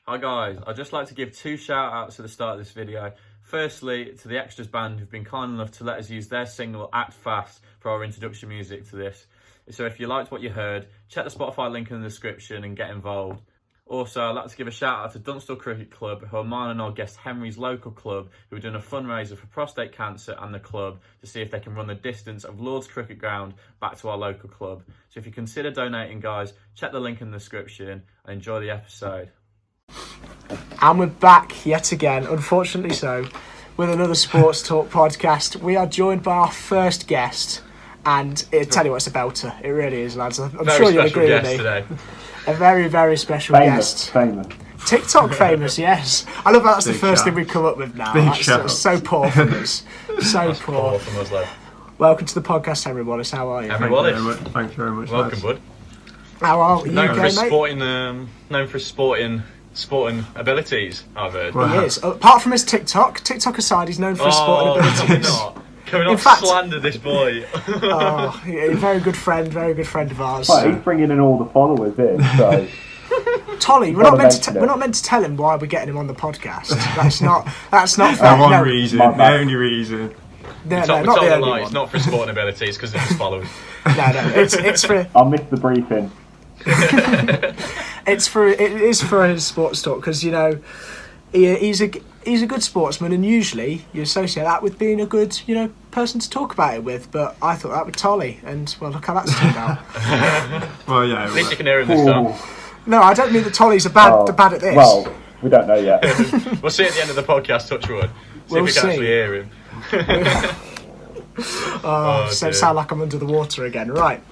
Hi guys, I'd just like to give 2 shout outs at the start of this video. Firstly, to the Extras band who've been kind enough to let us use their single Act Fast for our introduction music to this. So if you liked what you heard, check the Spotify link in the description and get involved. Also, I'd like to give a shout out to Dunstall Cricket Club, who are mine and our guest Henry's local club, who are doing a fundraiser for prostate cancer and the club to see if they can run the distance of Lord's Cricket Ground back to our local club. So if you consider donating, guys, check the link in the description and enjoy the episode. And we're back yet again, unfortunately so, with another Sports Talk podcast. We are joined by our first guest, and tell you what, it's a belter. It really is, lads. I'm sure you'll agree with me. Today. A very, very special guest. Famous. TikTok famous, yes. I love that's the first thing we've come up with now. That's so poor from us. So poor from us, though. Welcome to the podcast, Henry Wallace. How are you? Henry Wallace. Thank you very much. Welcome, bud. How are you, known mate? for sporting abilities, I've heard. He is. Apart from his TikTok aside, he's known for his sporting abilities. Can we not slander this boy? A very good friend of ours. Well, he's bringing in all the followers in, so... Tolly, we're not meant to tell him why we're getting him on the podcast. That's not fair. The only reason. No, not the only one. It's not for sporting abilities, because they're just followers. No, it's for... I missed the briefing. It is for his sports talk, because, you know, he's a good sportsman, and usually you associate that with being a good, you know, person to talk about it with. But I thought that with Tolly, and well, look how that's turned out. Well, yeah. At least you can hear him this time. No, I don't mean that Tolly's bad at this. Well, we don't know yet. We'll see at the end of the podcast. Touch wood. See if we can actually hear him. Sound like I'm under the water again, right?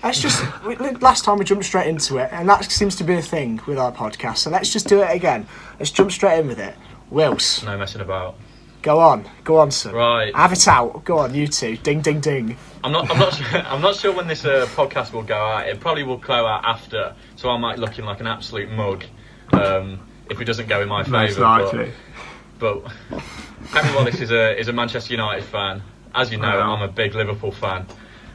Last time we jumped straight into it, and that seems to be a thing with our podcast, so let's just do it again. Let's jump straight in with it. Wills. No messing about. Go on, son. Right. Have it out. Go on, you two. Ding, ding, ding. I'm not sure when this podcast will go out. It probably will go out after, so I might look in like an absolute mug if it doesn't go in my favour. But Henry Wallace is a Manchester United fan. As you know, I'm a big Liverpool fan.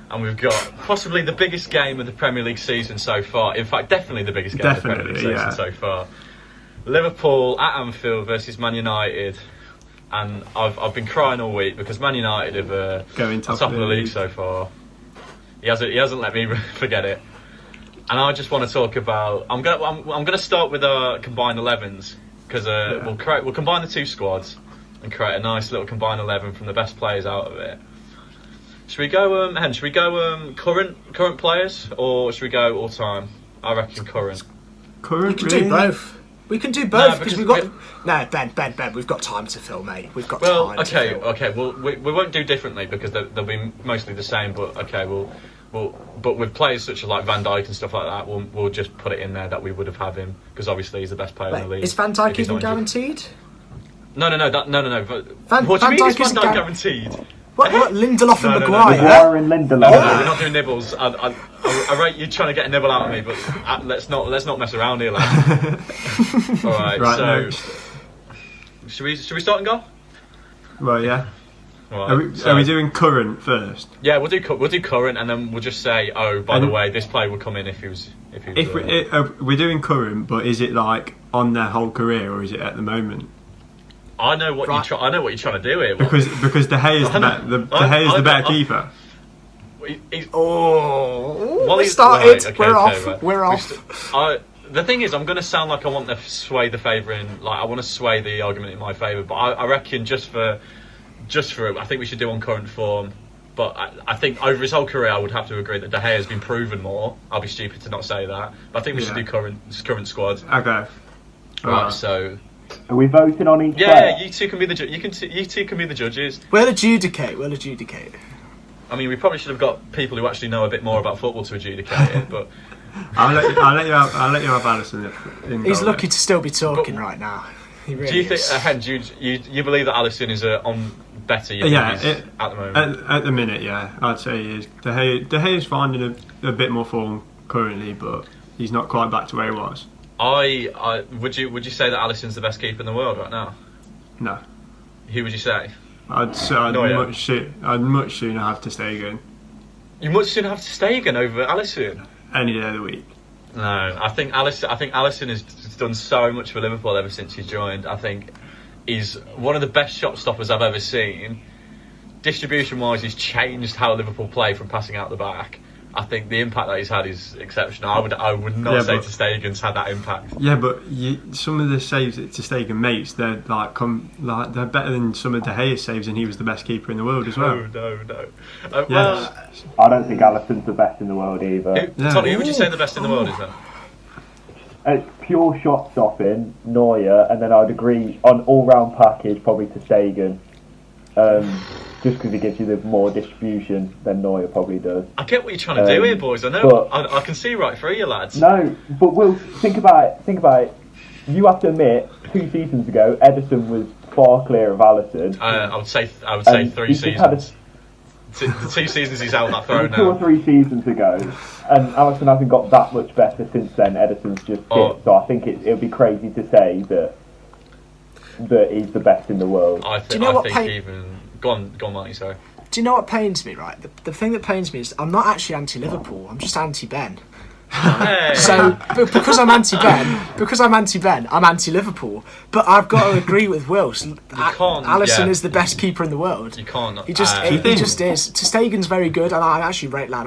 And we've got possibly the biggest game of the Premier League season so far. In fact, definitely the biggest game of the Premier League season so far. Liverpool at Anfield versus Man United. And I've been crying all week because Man United have going top of the league so far. He hasn't let me forget it. And I just want to talk about... I'm going to start with our combined 11s because we'll combine the two squads and create a nice little combined 11 from the best players out of it. Should we go, Should we go current players, or should we go all time? I reckon current. Current. We can do both. We can do both because we've got. No, Ben. We've got time to fill, mate. We've got time. Okay. Well, we won't do differently because they'll be mostly the same. But okay, but with players such as like Van Dijk and stuff like that, we'll just put it in there that we would have had him because obviously he's the best player in the league. Is Van Dijk even guaranteed? No. What do you mean? Is Van Dijk guaranteed? What Lindelof and Maguire? Maguire and Lindelof. No, we're not doing nibbles. I rate you trying to get a nibble out of me, but let's not mess around here, lad. All right. Should we start and go? Well, yeah. Right, are we doing current first? Yeah, we'll do current, and then we'll just say, by the way, this player will come in if he was. We're doing current, but is it like on their whole career, or is it at the moment? I know what you're trying to do here. Because De Gea is the better keeper. We started. We're off. The thing is, I'm going to sound like I want to sway the favour I want to sway the argument in my favour. But I reckon just for I think we should do on current form. But I think over his whole career, I would have to agree that De Gea has been proven more. I'll be stupid to not say that. But I think we should do current squad. Okay. Right. So. Are we voting on each player? Yeah, you two can be the judges. We'll adjudicate. I mean, we probably should have got people who actually know a bit more about football to adjudicate it, but I'll let you have Alisson. He's lucky to still be talking right now. He really do you is. think, do you believe that Alisson is on better? At the moment. At the minute, yeah, I'd say he is. De Gea is finding a bit more form currently, but he's not quite back to where he was. Would you say that Alisson's the best keeper in the world right now? No. Who would you say? I'd much sooner have to Stegen. You much sooner have to Stegen over Alisson? Any day of the week. No, I think Alisson has done so much for Liverpool ever since he's joined. I think he's one of the best shot stoppers I've ever seen. Distribution-wise, he's changed how Liverpool play from passing out the back. I think the impact that he's had is exceptional. I would not say Ter Stegen's had that impact. Yeah, but some of the saves that Ter Stegen makes, they're they're better than some of De Gea's saves, and he was the best keeper in the world as well. No. Yes. I don't think Alisson's the best in the world either. Tommy, who would you say the best in the world is then? It's pure shot stopping, Neuer, and then I'd agree on all-round package, probably Ter Stegen. Just because he gives you the more distribution than Neuer probably does. I get what you're trying to do here, boys. I know. I can see right through you, lads. No, but Will, think about it. You have to admit, 2 seasons ago, Ederson was far clear of Alisson. I would say 3 seasons. The 2 seasons he's out that throne now. 2 or 3 seasons ago, and Alisson hasn't got that much better since then. Ederson's just hit, so I think it would be crazy to say that he's the best in the world. I think even. Go on, Marty, sorry. Do you know what pains me, right? The thing that pains me is I'm not actually anti-Liverpool, I'm just anti-Ben. Hey. So, because I'm anti-Ben, I'm anti-Liverpool. But I've got to agree with Wills. Alisson is the best keeper in the world. You can't. He just is. Ter Stegen's very good, and I actually rate Jan.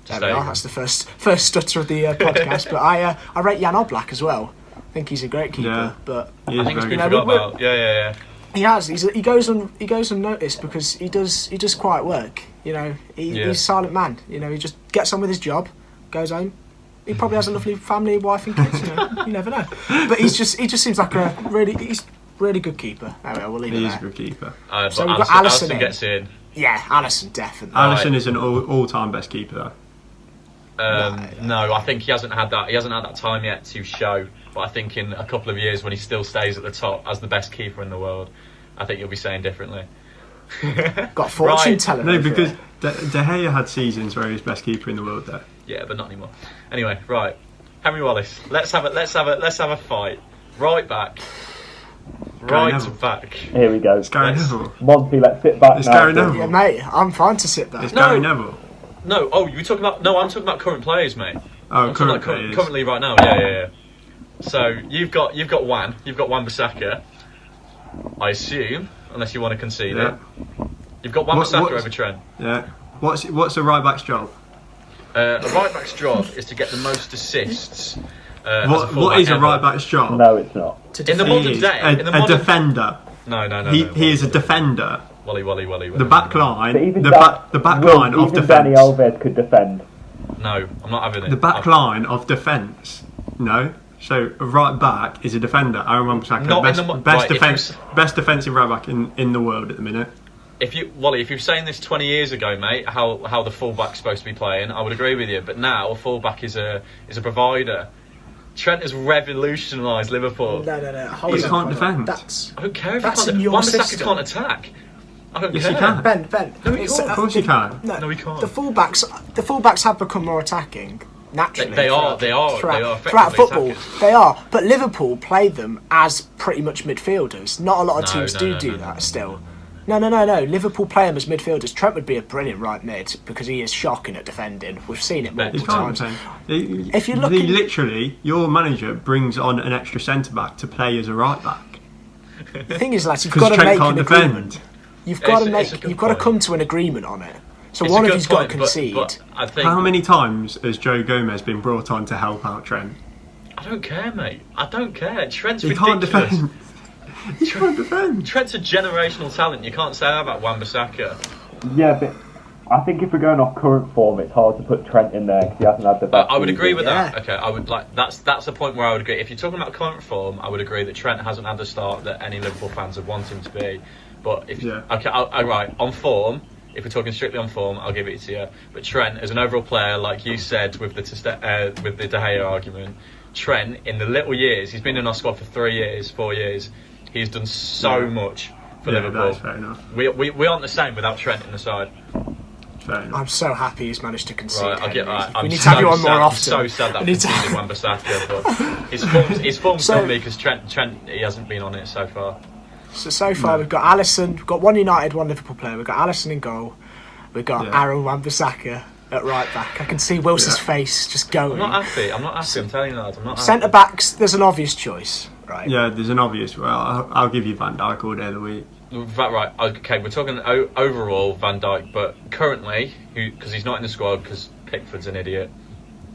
That's the first stutter of the podcast. But I rate Jan Oblak as well. I think he's a great keeper. Yeah. But I think it's been forgot about. Yeah. He has. He goes unnoticed because he does quiet work. You know, he's a silent man. You know, he just gets on with his job, goes home. He probably has a lovely family, wife and kids. You know, you never know. But he just seems like a really good keeper. Anyway, we'll leave it there. He is a good keeper. So we've got Alisson gets in. Yeah, Alisson definitely. Alisson is an all-time best keeper though. No, I think he hasn't had that. He hasn't had that time yet to show. But I think in a couple of years, when he still stays at the top as the best keeper in the world, I think you'll be saying differently. Got a fortune teller. No, because De Gea had seasons where he was best keeper in the world there. Yeah, but not anymore. Anyway, right, Henry Wallace. Let's have a fight. Right back. Here we go. It's Gary Neville. Monty, let's sit back now. It's Gary Neville. Yeah, mate, I'm fine to sit back. It's Gary Neville. No, you're talking about... No, I'm talking about current players, mate. Oh, current players. Currently right now, yeah. So, you've got Wan-Bissaka, I assume, unless you want to concede it. You've got Wan-Bissaka over Trent. Yeah. What's a right-back's job? A right-back's job is to get the most assists. What is a right-back's job? No, it's not. In the modern day... A defender. No. He is a defender. Wally. The back line. The back Will, line of even defence. Dani Alves could defend. No, I'm not having it. The back line of defence. No. So a right back is a defender. Aaron Wan-Bissaka, best defensive right back in the world at the minute. If you're saying this 20 years ago, mate, how the fullback's supposed to be playing, I would agree with you. But now a fullback is a provider. Trent has revolutionised Liverpool. No. He can't defend. I don't care if that's he can't. Wan-Bissaka can't attack. I don't Yes, care. he can. Ben. No, he can't. Of course he can. No, he can't. The fullbacks have become more attacking naturally. They are throughout football. attackers. They are, but Liverpool play them as pretty much midfielders. Not a lot of teams do that still. No. Liverpool play him as midfielders. Trent would be a brilliant right mid because he is shocking at defending. We've seen it multiple times. If you're looking, literally, your manager brings on an extra centre back to play as a right back. The thing is, lads, you've got to make an agreement. You've got to come to an agreement on it. So one of you's got to concede. But I think how many times has Joe Gomez been brought on to help out Trent? I don't care, mate. I don't care. Trent's He ridiculous. can't defend. He can't defend. Trent's a generational talent. You can't say that about Wan-Bissaka. Yeah, but I think if we're going off current form, it's hard to put Trent in there because he hasn't had the best. I would agree with Yeah. that. Okay, I would like that's a point where I would agree. If you're talking about current form, I would agree that Trent hasn't had the start that any Liverpool fans would want him to be. But if right on form, if we're talking strictly on form, I'll give it to you. But Trent, as an overall player, like you said with the De Gea argument, Trent in the little years he's been in our squad for 4 years, he's done so much for Liverpool. That's fair enough. We aren't the same without Trent in the side. Fair enough. I'm so happy he's managed to concede. Right, I'll get that. We need to have you on more often. I'm so sad that we conceded Wan-Bissaka, but his form's done me because Trent he hasn't been on it so far. So far we've got Alisson, we've got one United, one Liverpool player. We've got Alisson in goal. We've got Aaron Wan-Bissaka. at right back. I can see Wilson's face just going. I'm not happy. I'm telling you, lads. I'm not happy. Centre backs, there's an obvious choice, right? Yeah, there's an obvious. Well, I'll give you Van Dijk all day of the week. Right, okay, we're talking overall Van Dijk, but currently, because he's not in the squad because Pickford's an idiot,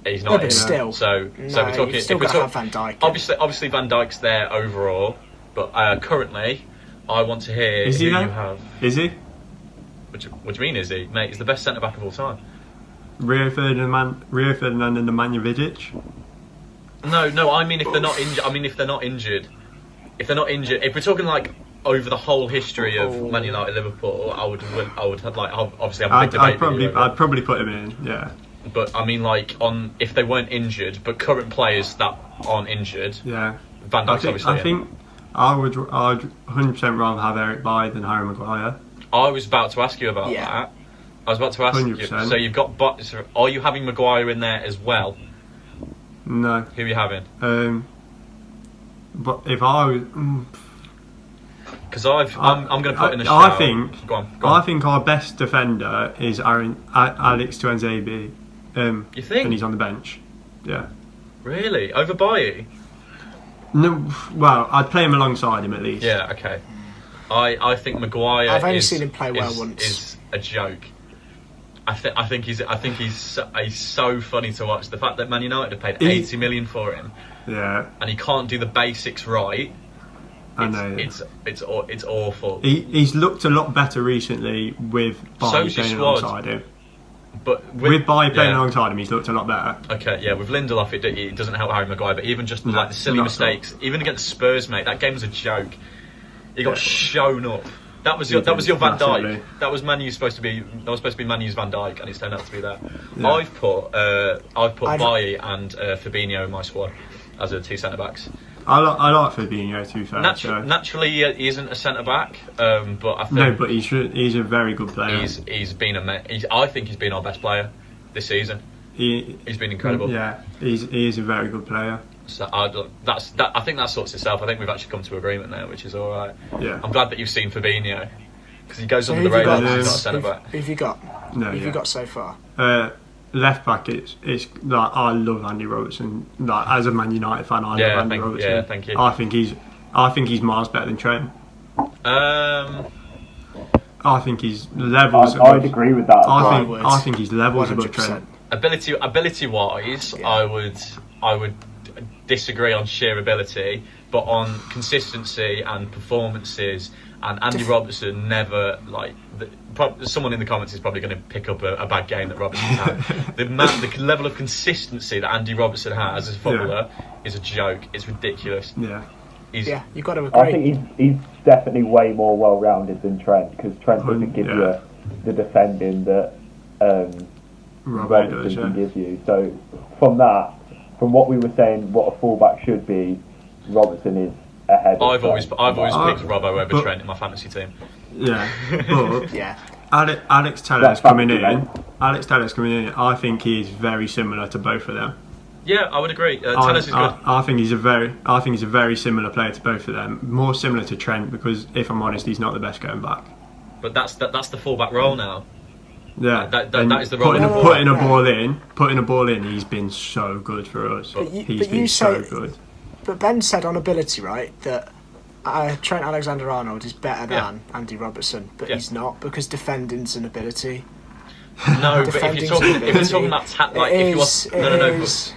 he's not in. Still. So we're talking. Still got to have Van Dijk. Obviously Van Dijk's there overall, but currently, I want to hear Is he who there? you have. Is he? What do you mean? Is he, mate? He's the best centre back of all time. Rio Ferdinand and Nemanja Vidic? No. I mean, if they're not injured. If we're talking like over the whole history of Man United, Liverpool, I would like obviously have a big debate. I'd probably put him in. Yeah. But I mean, like if they weren't injured, but current players that aren't injured. Yeah. Van Dijk's obviously. I think I'd 100% rather have Eric Bailly than Harry Maguire. I was about to ask you about that. I was about to ask 100%. you. So you've got, are you having Maguire in there as well? No. Who are you having? But if I was, because I'm going to put in a shout. I think. Go on. I think our best defender is Alex Tuanzebe. You think? And he's on the bench. Yeah. Really? Over Bailly? No. Well, I'd play him alongside him at least. Yeah. Okay. I think Maguire. I've only seen him play well once. Is a joke. I think he's so funny to watch. The fact that Man United have paid 80 million for him, yeah, and he can't do the basics right. I know. It's awful. He's looked a lot better recently with Bailly playing alongside him. But with Bailly playing alongside him, he's looked a lot better. Okay, yeah. With Lindelof, it doesn't help Harry Maguire. But even just like the silly mistakes, even against Spurs, mate, that game was a joke. He got shown up. That was your Van Dijk. That was supposed to be Man U's Van Dijk, and it's turned out to be that. Yeah. I've put Bailly and Fabinho in my squad as the two centre backs. I like Fabinho, to be fair. Naturally, he isn't a centre back, but I think no, but he's a very good player. I think he's been our best player this season. He's been incredible. Yeah, he is a very good player. So I think that sorts itself. I think we've actually come to agreement there, which is all right. Yeah. I'm glad that you've seen Fabinho because he goes under the radar. He's not a centre back. Who have you got? No, who have you got so far? Left back, it's like I love Andy Robertson. Like as a Man United fan, I love Andy Robertson. Yeah, thank you. I think he's miles better than Trent. I think he's levels. I'd agree with that. I think he's levels 100%. Above Trent. Ability wise, yeah. I would disagree on sheer ability, but on consistency and performances. And Andy Robertson never someone in the comments is probably going to pick up a bad game that Robertson had. The level of consistency that Andy Robertson has as a footballer is a joke. It's ridiculous. Yeah, you've got to agree. I think he's definitely way more well-rounded than Trent because Trent doesn't give you the defending that Robertson can give you. So from what we were saying, what a fullback should be, Robertson is ahead. I've always picked Robbo over Trent in my fantasy team. Yeah, but yeah. Alex Telles coming in. I think he is very similar to both of them. Yeah, I would agree. Telles is good. I think he's a very similar player to both of them. More similar to Trent because, if I'm honest, he's not the best going back. But that's the fullback role now. Yeah, that is the role. Putting a ball in. He's been so good for us. He's been so good. But Ben said on ability, right, that Trent Alexander-Arnold is better than Andy Robertson, but he's not because defending's an ability. No, but if you're talking about But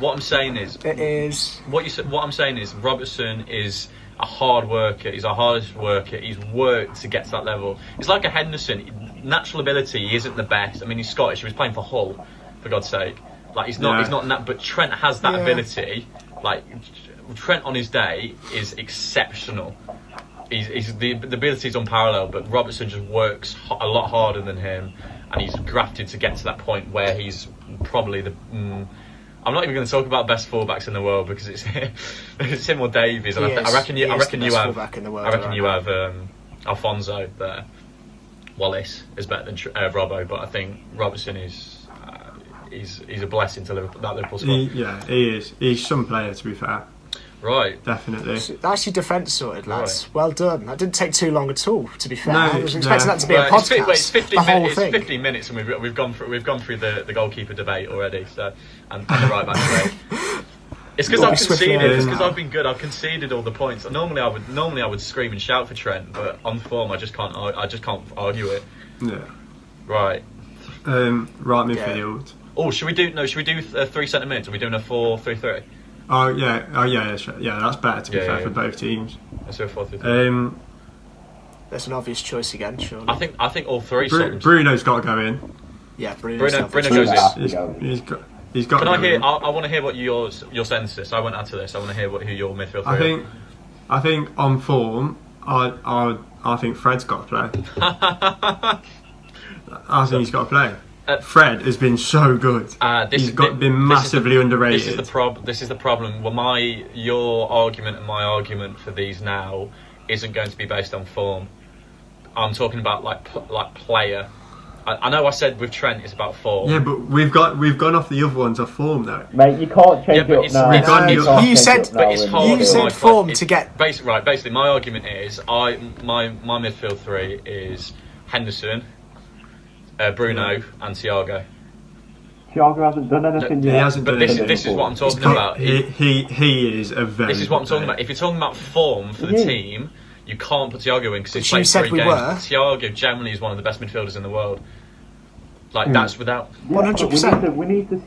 what I'm saying is, it is. What I'm saying is, Robertson is a hard worker. He's our hardest worker. He's worked to get to that level. It's like a Henderson. Natural ability, he isn't the best. I mean, he's Scottish. He was playing for Hull, for God's sake. Like he's not. But Trent has that ability. Like Trent on his day is exceptional. The ability is unparalleled, but Robertson just works a lot harder than him, and he's grafted to get to that point where he's probably the. I'm not even going to talk about best fullbacks in the world because it's him or Davies, and I reckon you have Alfonso there. Wallace is better than Robbo, but I think Robertson is he's a blessing to Liverpool, that Liverpool squad. He is. He's some player, to be fair. Right. Definitely. That's your defence sorted, lads. Right. Well done. That didn't take too long at all, to be fair. No, I was expecting no. that to be a podcast. It's 15 the whole minutes. thing. It's 15 minutes, and we've gone through the goalkeeper debate already. So and the right back debate. It's because I've conceded. It's because I've been good. I've conceded all the points. Normally I would scream and shout for Trent, but on form I just can't argue it. Yeah. Right. Right midfield. Oh, should we do 3 centre mids? Are we doing a 4-3-3? Oh yeah, sure. Yeah. That's better to be fair for both teams. Let's do a 4-3-3. That's an obvious choice again, surely. I think all three. Bruno's got to go in. Yeah, Bruno goes in. He's got. Can I hear? I want to hear what your sense is. I won't add to this. I want to hear who your midfield three are. I think on form, I think Fred's got to play. I think he's got to play. Fred has been so good. He's been massively underrated. This is the problem. Well, your argument and my argument for these now isn't going to be based on form. I'm talking about like player. I know I said with Trent it's about form. Yeah, but we've gone off the other ones off form though. Mate, you can't change it now. You said form to get. Basically, my argument is my midfield three is Henderson, Bruno, and Thiago. Thiago hasn't done anything yet. He hasn't done anything. This is what I'm talking about. He is a very. This is what I'm talking about. If you're talking about form for the team, you can't put Thiago in because he's played 3 games. Thiago generally is one of the best midfielders in the world. That's without 100%.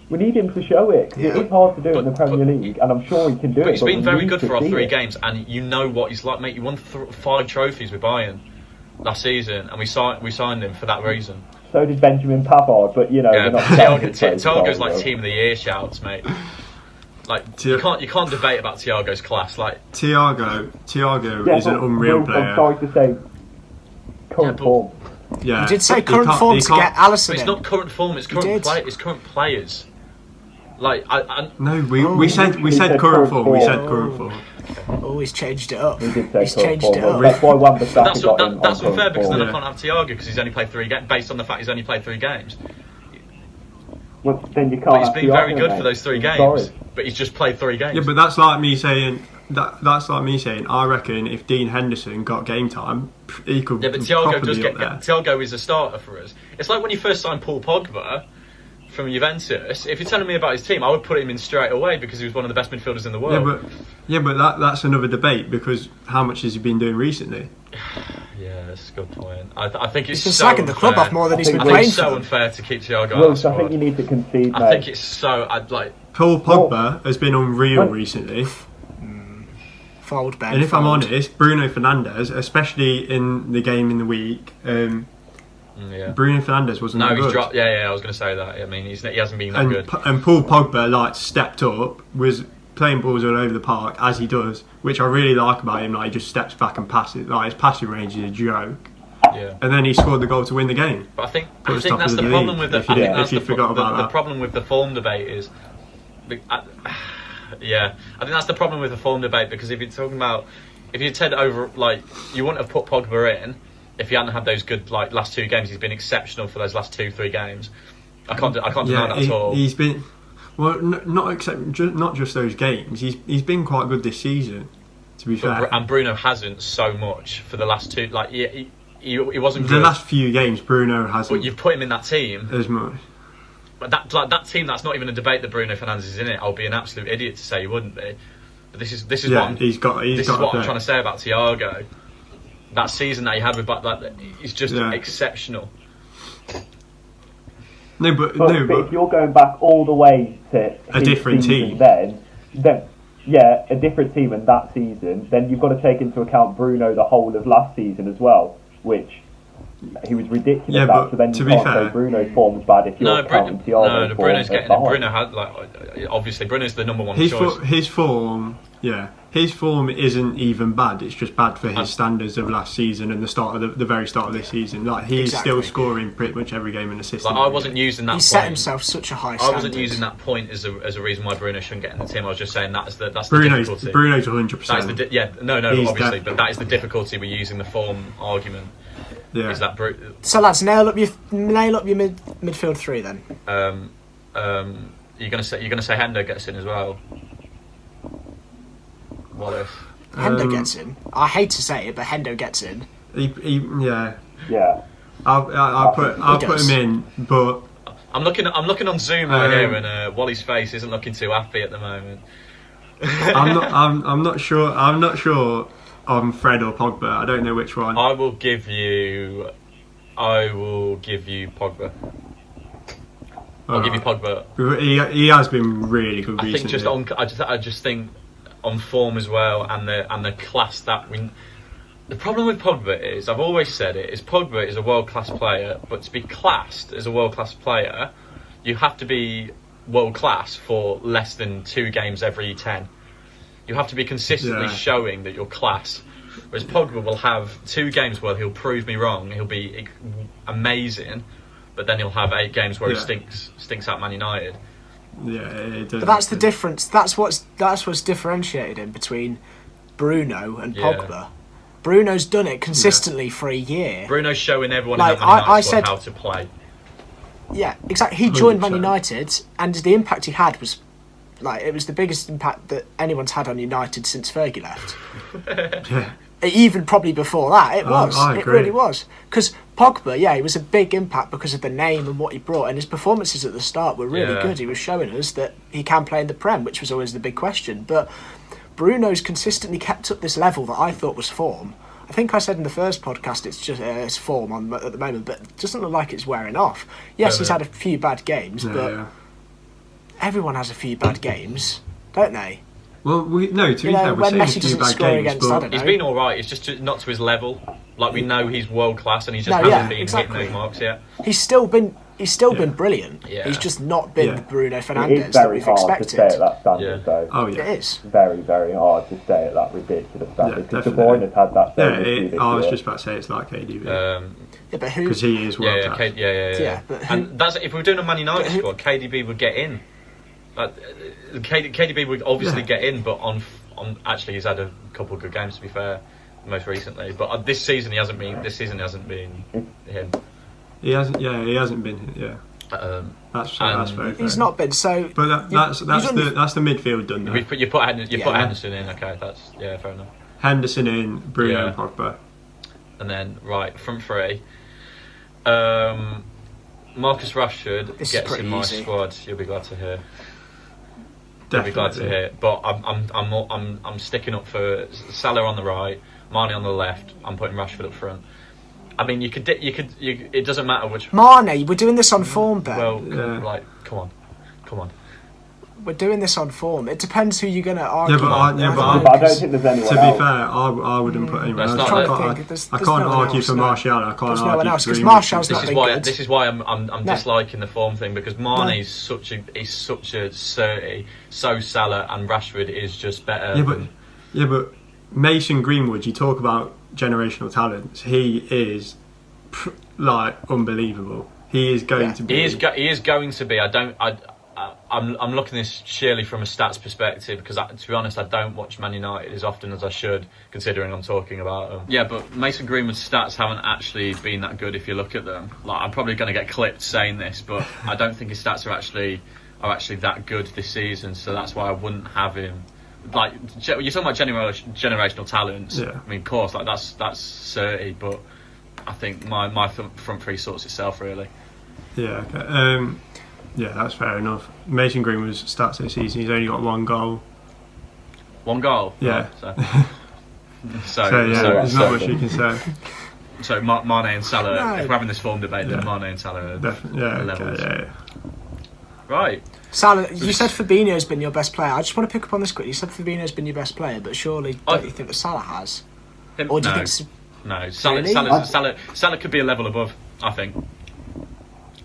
We need him to show it. Yeah. It's hard to do in the Premier League, and I'm sure he can do it. But he's been very good for our 3 games, and you know what he's like, mate. You won 5 trophies with Bayern last season, and we signed him for that reason. So did Benjamin Pavard, but Thiago's like team of the year shouts, mate. You can't debate about Thiago's class. Thiago is an unreal player. I'm sorry to say, current form. Yeah, you did say current form to get Alisson in. It's not current form. It's current players. No, we said current form. We said current form. Oh, he's changed it up. He's changed it up. That's why that's unfair because then I can't have Thiago because he's only played 3 games. Based on the fact he's only played 3 games. Well, then you can't. But he's been very good for those 3 games. But he's just played 3 games. Yeah, but that's like me saying. That's like me saying. I reckon if Dean Henderson got game time, he could. Yeah, but Thiago is a starter for us. It's like when you first signed Paul Pogba from Juventus. If you're telling me about his team, I would put him in straight away because he was one of the best midfielders in the world. Yeah, but that's another debate because how much has he been doing recently? Yeah, that's a good point. I think it's been so slagging the club off more than he's been playing. It's so unfair to keep Thiago out. I think you need to concede. I think it's so. Paul Pogba has been unreal recently. Fold, Ben. And if I'm honest, Bruno Fernandes, especially in the game in the week, Bruno Fernandes wasn't good. He's dropped. Yeah, I was going to say that. I mean, he hasn't been that good. And Paul Pogba stepped up, was playing balls all over the park as he does, which I really like about him. He just steps back and passes. His passing range is a joke. Yeah. And then he scored the goal to win the game. But I think that's the problem with the. If you forgot about that, the problem with the form debate is. Yeah, I think that's the problem with the form debate because if you're talking about if you said over you wouldn't have put Pogba in if he hadn't had those good last 2 games. He's been exceptional for those last 2-3 games. I can't deny that at all. He's been not just those games. He's been quite good this season. To be fair, and Bruno hasn't so much for the last 2. He wasn't the good. last few games. Bruno hasn't. But you've put him in that team as much. But that team, that's not even a debate that Bruno Fernandes is in it. I'll be an absolute idiot to say he wouldn't be. But this is what I'm trying to say about Thiago. That season that he had with he's just exceptional. But if you're going back all the way to a different team, then a different team in that season, then you've got to take into account Bruno the whole of last season as well, which. He was ridiculous. But so then to be fair, Bruno's form's bad if you're counting Thiago's Bruno's getting. Bruno had obviously Bruno's the number 1 choice. His form isn't even bad. It's just bad for his standards of last season and the very start of this season. He's still scoring pretty much every game and assisting. I wasn't using that. He set himself such a high standard. I wasn't using that point as a reason why Bruno shouldn't get in the team. I was just saying that's the difficulty. Bruno's 100%. Obviously, but that is the difficulty with using the form argument. Yeah. Is that so lads, nail up your midfield 3 then. You're gonna say Hendo gets in as well. Wallace? Hendo gets in. I hate to say it, but Hendo gets in. Yeah. Yeah. I'll put him in, but I'm looking on Zoom right here, and Wally's face isn't looking too happy at the moment. I'm not sure. I'm not sure on Fred or Pogba. I don't know which one. I will give you Pogba. I'll give you Pogba. He has been really good recently. I think I just think on form as well, and the class that we. The problem with Pogba is, I've always said it, is Pogba is a world-class player, but to be classed as a world-class player, you have to be world-class for less than 2 games every 10. You have to be consistently showing that you're class. Whereas Pogba will have 2 games where he'll prove me wrong, he'll be amazing, but then he'll have 8 games where he stinks out Man United. Yeah, it does. But that's the difference. That's what's differentiated him between Bruno and Pogba. Bruno's done it consistently for a year. Bruno's showing everyone in that Man United squad how to play. Yeah, exactly. He joined Man United, and the impact he had was it was the biggest impact that anyone's had on United since Fergie left. Even probably before that, it was. It really was. Because Pogba, he was a big impact because of the name and what he brought, and his performances at the start were really good. He was showing us that he can play in the Prem, which was always the big question. But Bruno's consistently kept up this level that I thought was form. I think I said in the first podcast it's just it's form at the moment, but it doesn't look like it's wearing off. Yes, he's had a few bad games, but everyone has a few bad games, don't they? Well, to be fair, we're saying a few bad games, but he's been all right. It's just not to his level. Like, we know he's world class, and he just hasn't been hitting those marks yet. He's still been brilliant. Yeah. He's just not been the Bruno Fernandes that we've expected. It is very hard to stay at that standard, though. Oh yeah, it is very, very hard to stay at that ridiculous standard. Because De Bruyne has had that. I was just about to say it's like KDB. But who? Because he is world class. But who, and that's if we were doing a Man United squad, KDB would get in. KDB would obviously get in, but on actually he's had a couple of good games, to be fair, most recently. But this season he hasn't been. This season he hasn't been him. He hasn't. Yeah, he hasn't been. Yeah. That's very fair. He's not been so. But that's the midfield done. Though. You put Henderson in. Okay, that's fair enough. Henderson in, Bruno and Pogba, and then front 3. Marcus Rashford gets in my squad. You'll be glad to hear. I'll be glad to hear. But I'm sticking up for Salah on the right, Mane on the left. I'm putting Rashford up front. I mean, you could. It doesn't matter which. Mane, we're doing this on form, Ben. Well, come on. We're doing this on form. It depends who you're going to argue. But I don't think there's anyone else. To be fair, I wouldn't put anyone else. I can't argue for Martial. I can't argue for because Martial's not been good. This is why I'm disliking the form thing, because Mane's such a certy. So Salah and Rashford is just better. Yeah, but Mason Greenwood. You talk about generational talents. He is unbelievable. He is going to be. He is going to be. I'm looking at this sheerly from a stats perspective, because to be honest, I don't watch Man United as often as I should, considering I'm talking about them. Yeah, but Mason Greenwood's stats haven't actually been that good if you look at them. I'm probably going to get clipped saying this, but I don't think his stats are actually that good this season. So that's why I wouldn't have him. You're talking about generational talents. Yeah. I mean, of course, that's 30, but I think my front 3 sorts itself really. Yeah. Okay. Yeah, that's fair enough. Mason Greenwood's stats this season, he's only got 1 goal. 1 goal? Yeah. Right, so there's not much you can say. So Mane and Salah, if we're having this form debate, then Mane and Salah are levels. Yeah. Right. Salah, you said Fabinho's been your best player. I just want to pick up on this quickly. You said Fabinho's been your best player, but surely don't you think that Salah has? Or do you think... No, Salah could be a level above, I think.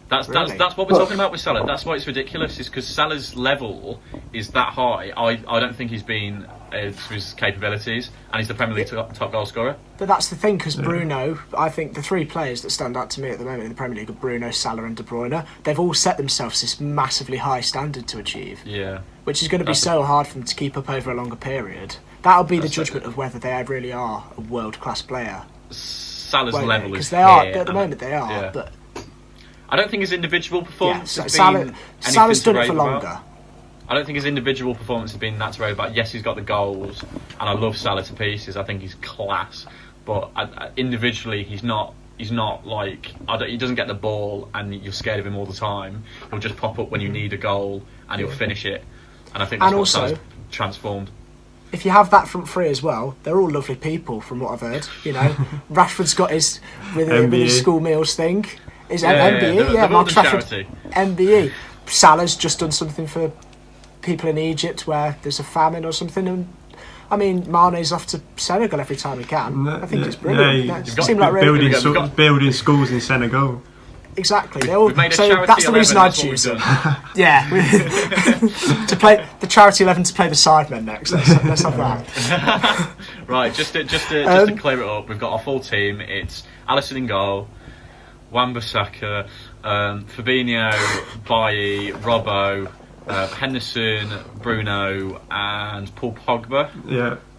That's what we're talking about with Salah. That's why it's ridiculous. Is because Salah's level is that high. I don't think he's been to his capabilities, and he's the Premier League top goal scorer. But that's the thing, because Bruno, I think the 3 players that stand out to me at the moment in the Premier League are Bruno, Salah and De Bruyne. They've all set themselves this massively high standard to achieve. Yeah. Which is going to be so hard for them to keep up over a longer period. That'll be the judgment of whether they really are a world-class player. Salah's level is because they are at the moment. They are, but. I don't think his individual performance has been Salah's done it for longer. I don't think his individual performance has been that to rave about. Yes, he's got the goals, and I love Salah to pieces. I think he's class, but individually, he's not like he doesn't get the ball, and you're scared of him all the time. He'll just pop up when you need a goal, and he'll finish it. And I think that's what Salah's transformed. If you have that front three as well, they're all lovely people, from what I've heard. You know, Rashford's got his with his school meals thing. Is MBE? Marcus Rashford. MBE. Salah's just done something for people in Egypt where there's a famine or something, and I mean, Mane's off to Senegal every time he can. I think it's brilliant. Seems like really building schools in Senegal. Exactly. So that's the reason I'd choose them. Yeah, to play the charity 11 to play the sidemen next. Let's have that. Right, just to clear it up, we've got our full team. It's Alisson in goal, Wan-Bissaka, Fabinho, Bailly, Robbo, Henderson, Bruno, and Paul Pogba.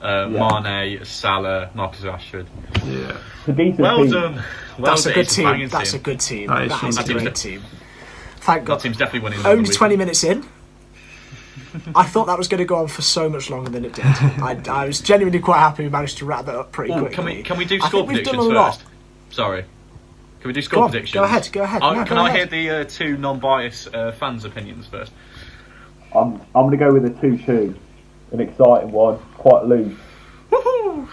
Mane, Salah, Marcus Rashford. Yeah. Well done. That's a good team. That's a good team. That is a great team. Thank God. That team's definitely winning. Only 20 minutes in. I thought that was going to go on for so much longer than it did. I was genuinely quite happy we managed to wrap that up pretty quickly. Can we do score predictions first? Sorry. Can we do score predictions? Go ahead. Can I hear the two non-biased fans' opinions first? I'm going to go with a 2-2. An exciting one, quite loose. Woohoo!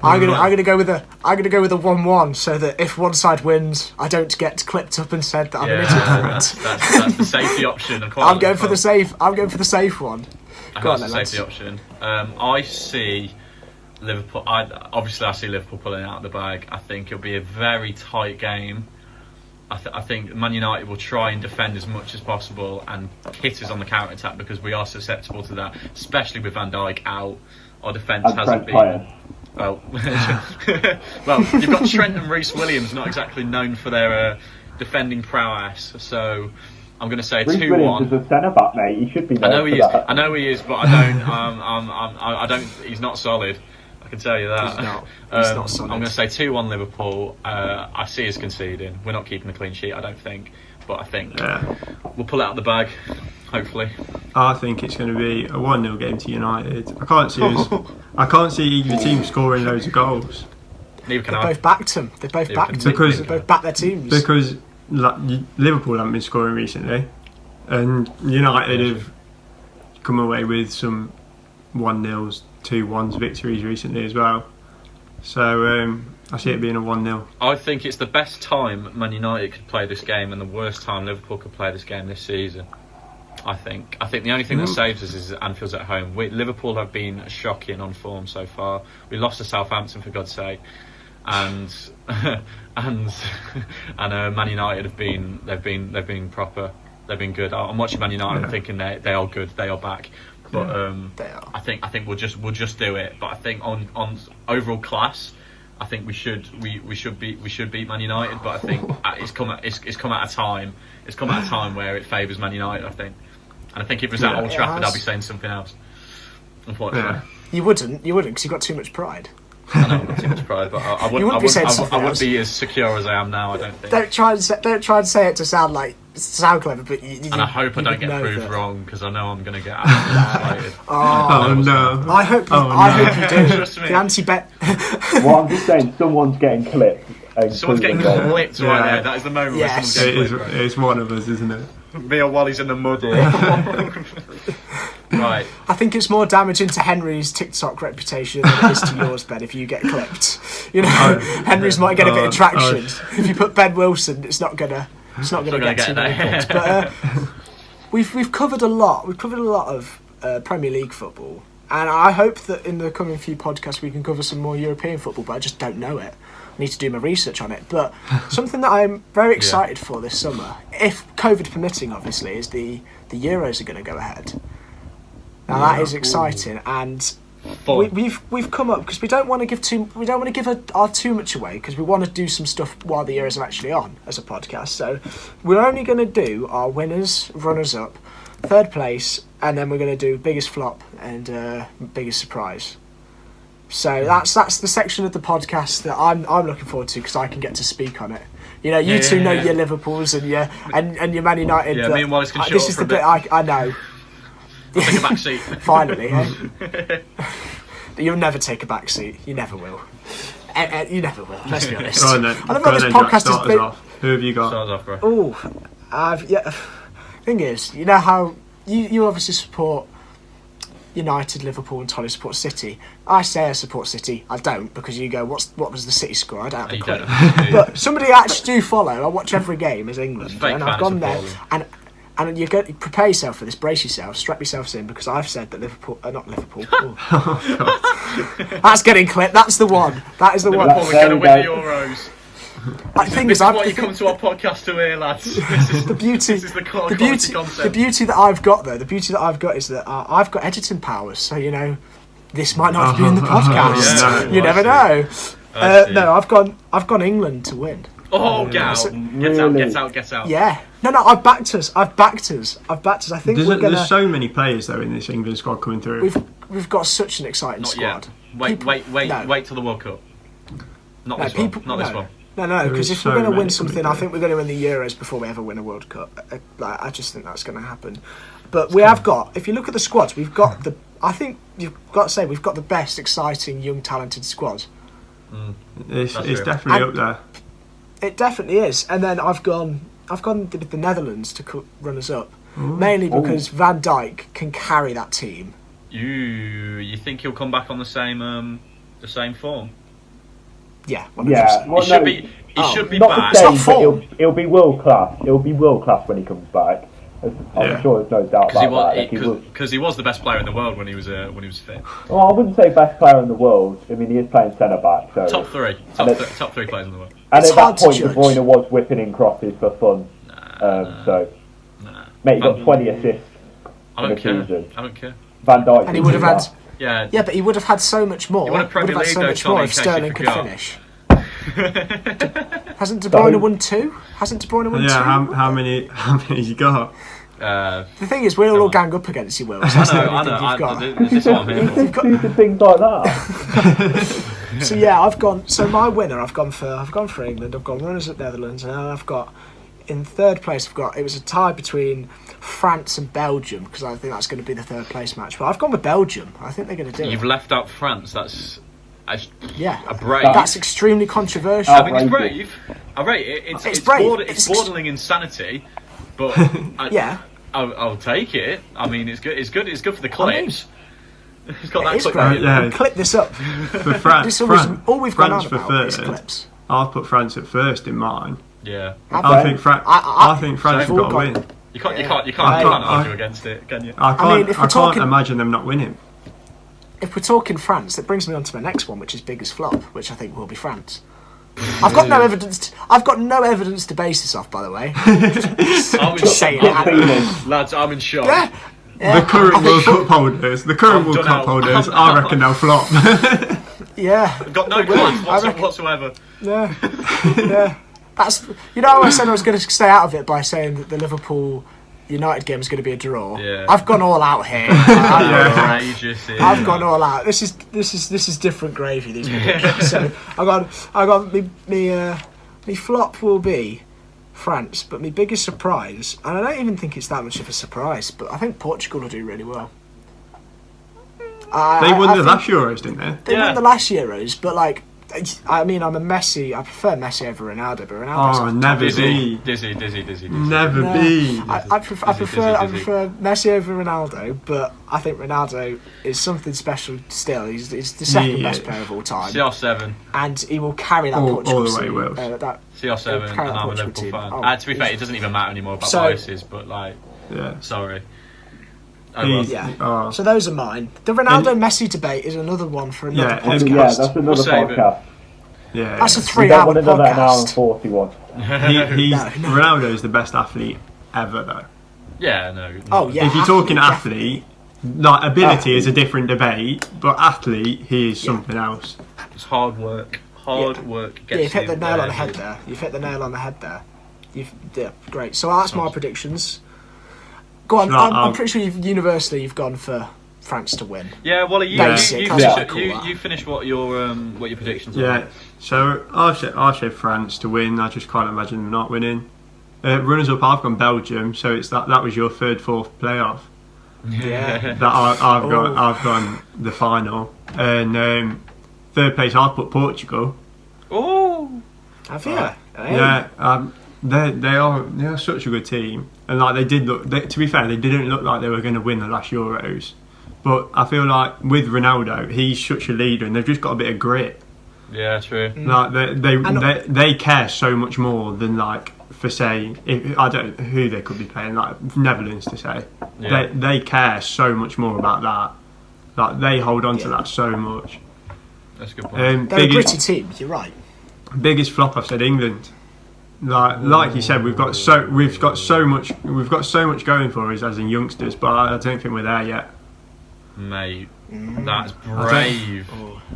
I'm gonna go with a 1-1, so that if one side wins, I don't get clipped up and said that I'm an idiot for it. That's the safety option. I'm going for the safe. I'm going for the safe one. That's the safety option. I see Liverpool. I see Liverpool pulling out of the bag. I think it'll be a very tight game. I think Man United will try and defend as much as possible and hit us on the counter attack, because we are susceptible to that, especially with Van Dijk out. Our defence hasn't been. Well, you've got Trent and Reece Williams, not exactly known for their defending prowess. So I'm going to say 2-1. Reece Williams is a centre back, mate. He should be. I know he is, but I don't. He's not solid. I can tell you that. He's not solid. I'm going to say 2-1 Liverpool. I see us conceding. We're not keeping a clean sheet, I don't think. But I think we'll pull it out of the bag, hopefully. I think it's going to be a 1-0 game to United. I can't see either team scoring loads of goals. Neither can I. They both backed them. They both backed their teams. Because Liverpool haven't been scoring recently, and United have come away with some 1-0s, 2-1s victories recently as well. So I see it being a 1-0. I think it's the best time Man United could play this game and the worst time Liverpool could play this game this season. I think the only thing that saves us is Anfield's at home. Liverpool have been shocking on form so far. We lost to Southampton, for God's sake, and Man United have been proper. They've been good. I'm watching Man United. I'm thinking they are good. They are back. But they are. I think we'll just do it. But I think on overall class, I think we should beat Man United. But I think it's come at a time. It's come at a time where it favours Man United, I think. And I think if it was at Old Trafford, I'd be saying something else. Unfortunately, you wouldn't, because you've got too much pride. I know I've got too much pride, but I wouldn't be as secure as I am now. I don't think. Don't try and say it to sound clever, but and I hope I don't get proved wrong, because I know I'm going to get absolutely excited. No! I hope you do. The anti-bet. Well, I'm just saying, someone's getting clipped. Someone's getting clipped right there. That is the moment where someone's getting clipped. It's one of us, isn't it? Me or Wally's in the mud. Right. I think it's more damaging to Henry's TikTok reputation than it is to yours, Ben, if you get clipped. Henry's might get a bit of traction. If you put Ben Wilson, it's not gonna get too many clips. But we've covered a lot. We've covered a lot of Premier League football, and I hope that in the coming few podcasts we can cover some more European football. But I just don't know it. I need to do my research on it. But something that I'm very excited for this summer, if COVID permitting, obviously, is the Euros are going to go ahead. Now that is exciting, and we've come up because we don't want to give too much away, because we want to do some stuff while the Euros are actually on as a podcast. So we're only going to do our winners, runners up, third place, and then we're going to do biggest flop and biggest surprise. So that's the section of the podcast that I'm looking forward to, because I can get to speak on it. You two know your Liverpools and your Man United. Yeah, me and Wallace can this is the bit I know. Take a back seat. Finally, eh? You'll never take a back seat. You never will. You never will. Let's be honest. Go on then. I don't know this podcast has start us been. off. Who have you got? Start us off, bro. Oh, Thing is, you know how you obviously support United, Liverpool, and Tolly support City. I say I support City. I don't, because you go, what was the City score? I don't have a clue. But somebody I actually do follow. I watch every game as England, and I've gone there and you prepare yourself for this, brace yourself, strap yourselves in, because I've said that not Liverpool. That's getting clipped. That's the one. That is the one. Liverpool, we're going to win the Euros. This is what you come to our podcast to hear, lads. This is the beauty. This is the concept. The beauty that I've got, though, is that I've got editing powers. So this might not have been in the podcast. Yeah. You never know. No, I've gone England to win. Oh, get out. Get out. Yeah. No, I've backed us. I think There's so many players though in this England squad coming through. We've got such an exciting squad. Wait till the World Cup. Not this one. No, because if so we're going to win many something, coming I think we're going to win the Euros before we ever win a World Cup. I just think that's going to happen. But we have got, if you look at the squads, we've got I think you've got to say, we've got the best, exciting, young, talented squad. It's definitely up there. It definitely is. And then I've gone with the Netherlands to run us up, mainly because Van Dijk can carry that team. You think he'll come back on the same form? Yeah, 100%. Yeah. Well, he should be not back. The same, but he'll be world class. He'll be world class when he comes back. I'm sure there's no doubt about that. Because he was the best player in the world when he was fit. Well, I wouldn't say best player in the world. I mean, he is playing centre back. So top three players in the world. And at that point, De Bruyne was whipping in crosses for fun. Mate, he got 20 assists. I don't care. Van Dijk. And he would have had. Yeah, but he would have had so much more. He would have Premier League if Sterling could finish. Hasn't De Bruyne won two? Yeah, how many you got? The thing is, we'll all gang up against you, Will. I know. This is what I'm here for. You've got things like that. So yeah, I've gone. So my winner, I've gone for England. I've gone runners at Netherlands, and I've got in third place. It was a tie between France and Belgium, because I think that's going to be the third place match. But I've gone with Belgium. I think they're going to do it. You've left out France. That's a brave. That's extremely controversial. I mean, it's brave. I rate it. It's brave. It's bordering insanity, but I'll take it. I mean, it's good. It's good for the clips. It's got that clip. Clip this up. For France, all we've gone on for about third. is clips. I've put France at first in mine. Yeah. I think France have got to win. You can't argue against it, can you? I can't imagine them not winning. If we're talking France, it brings me on to my next one, which is biggest flop, which I think will be France. I've got no evidence. I've got no evidence to base this off, by the way. Just saying it. Lads, I'm in shock. Yeah. The current World Cup holders, I reckon they'll flop. Yeah. Got no class whatsoever. Yeah. That's. How I said I was going to stay out of it by saying that the Liverpool United game is going to be a draw. Yeah. I've gone all out here. I've gone all out. This is different gravy. These predictions. So I got me flop will be France, but my biggest surprise, and I don't even think it's that much of a surprise, but I think Portugal will do really well. They won the last Euros, didn't they? They won the last Euros, but I mean, I prefer Messi over Ronaldo, but Ronaldo's never be. Dizzy. Never be. I prefer Messi over Ronaldo, but I think Ronaldo is something special still. He's the second best player of all time. CR7. And he will carry that Portugal all the way Wales. CR7, and I'm a Liverpool fan. To be fair, it doesn't even matter anymore about biases, but sorry. So those are mine. The Ronaldo-Messi debate is another one for another podcast. Yeah, that's another podcast. Yeah, that's a 3-hour podcast. Another hour and 41. Ronaldo is the best athlete ever, though. Yeah, no. Oh, yeah. If you're talking athlete, ability is a different debate, but athlete, he is something else. It's hard work. Work. You've hit the nail on the head there. Great. So that's my predictions. Go on. I'm pretty sure you've gone for France to win. Yeah, well, you finish what your predictions are. Yeah, so I said France to win. I just can't imagine them not winning. Runners up, I've gone Belgium. So it's that was your third, fourth playoff. Yeah. that I've gone the final, and third place I've put Portugal. Oh, Have you? Hey. Yeah, they are such a good team, and like to be fair, they didn't look like they were going to win the last Euros, but I feel like with Ronaldo, he's such a leader, and they've just got a bit of grit. yeah, true. Like they care so much more than like for say I don't know who they could be playing, like Netherlands to say. Yeah. They care so much more about that. Like they hold on to that so much. That's a good point. They're a gritty team. You're right. Biggest flop, I've said England. Like you said, we've got so much going for us as in youngsters, but I don't think we're there yet. Mate, that's brave.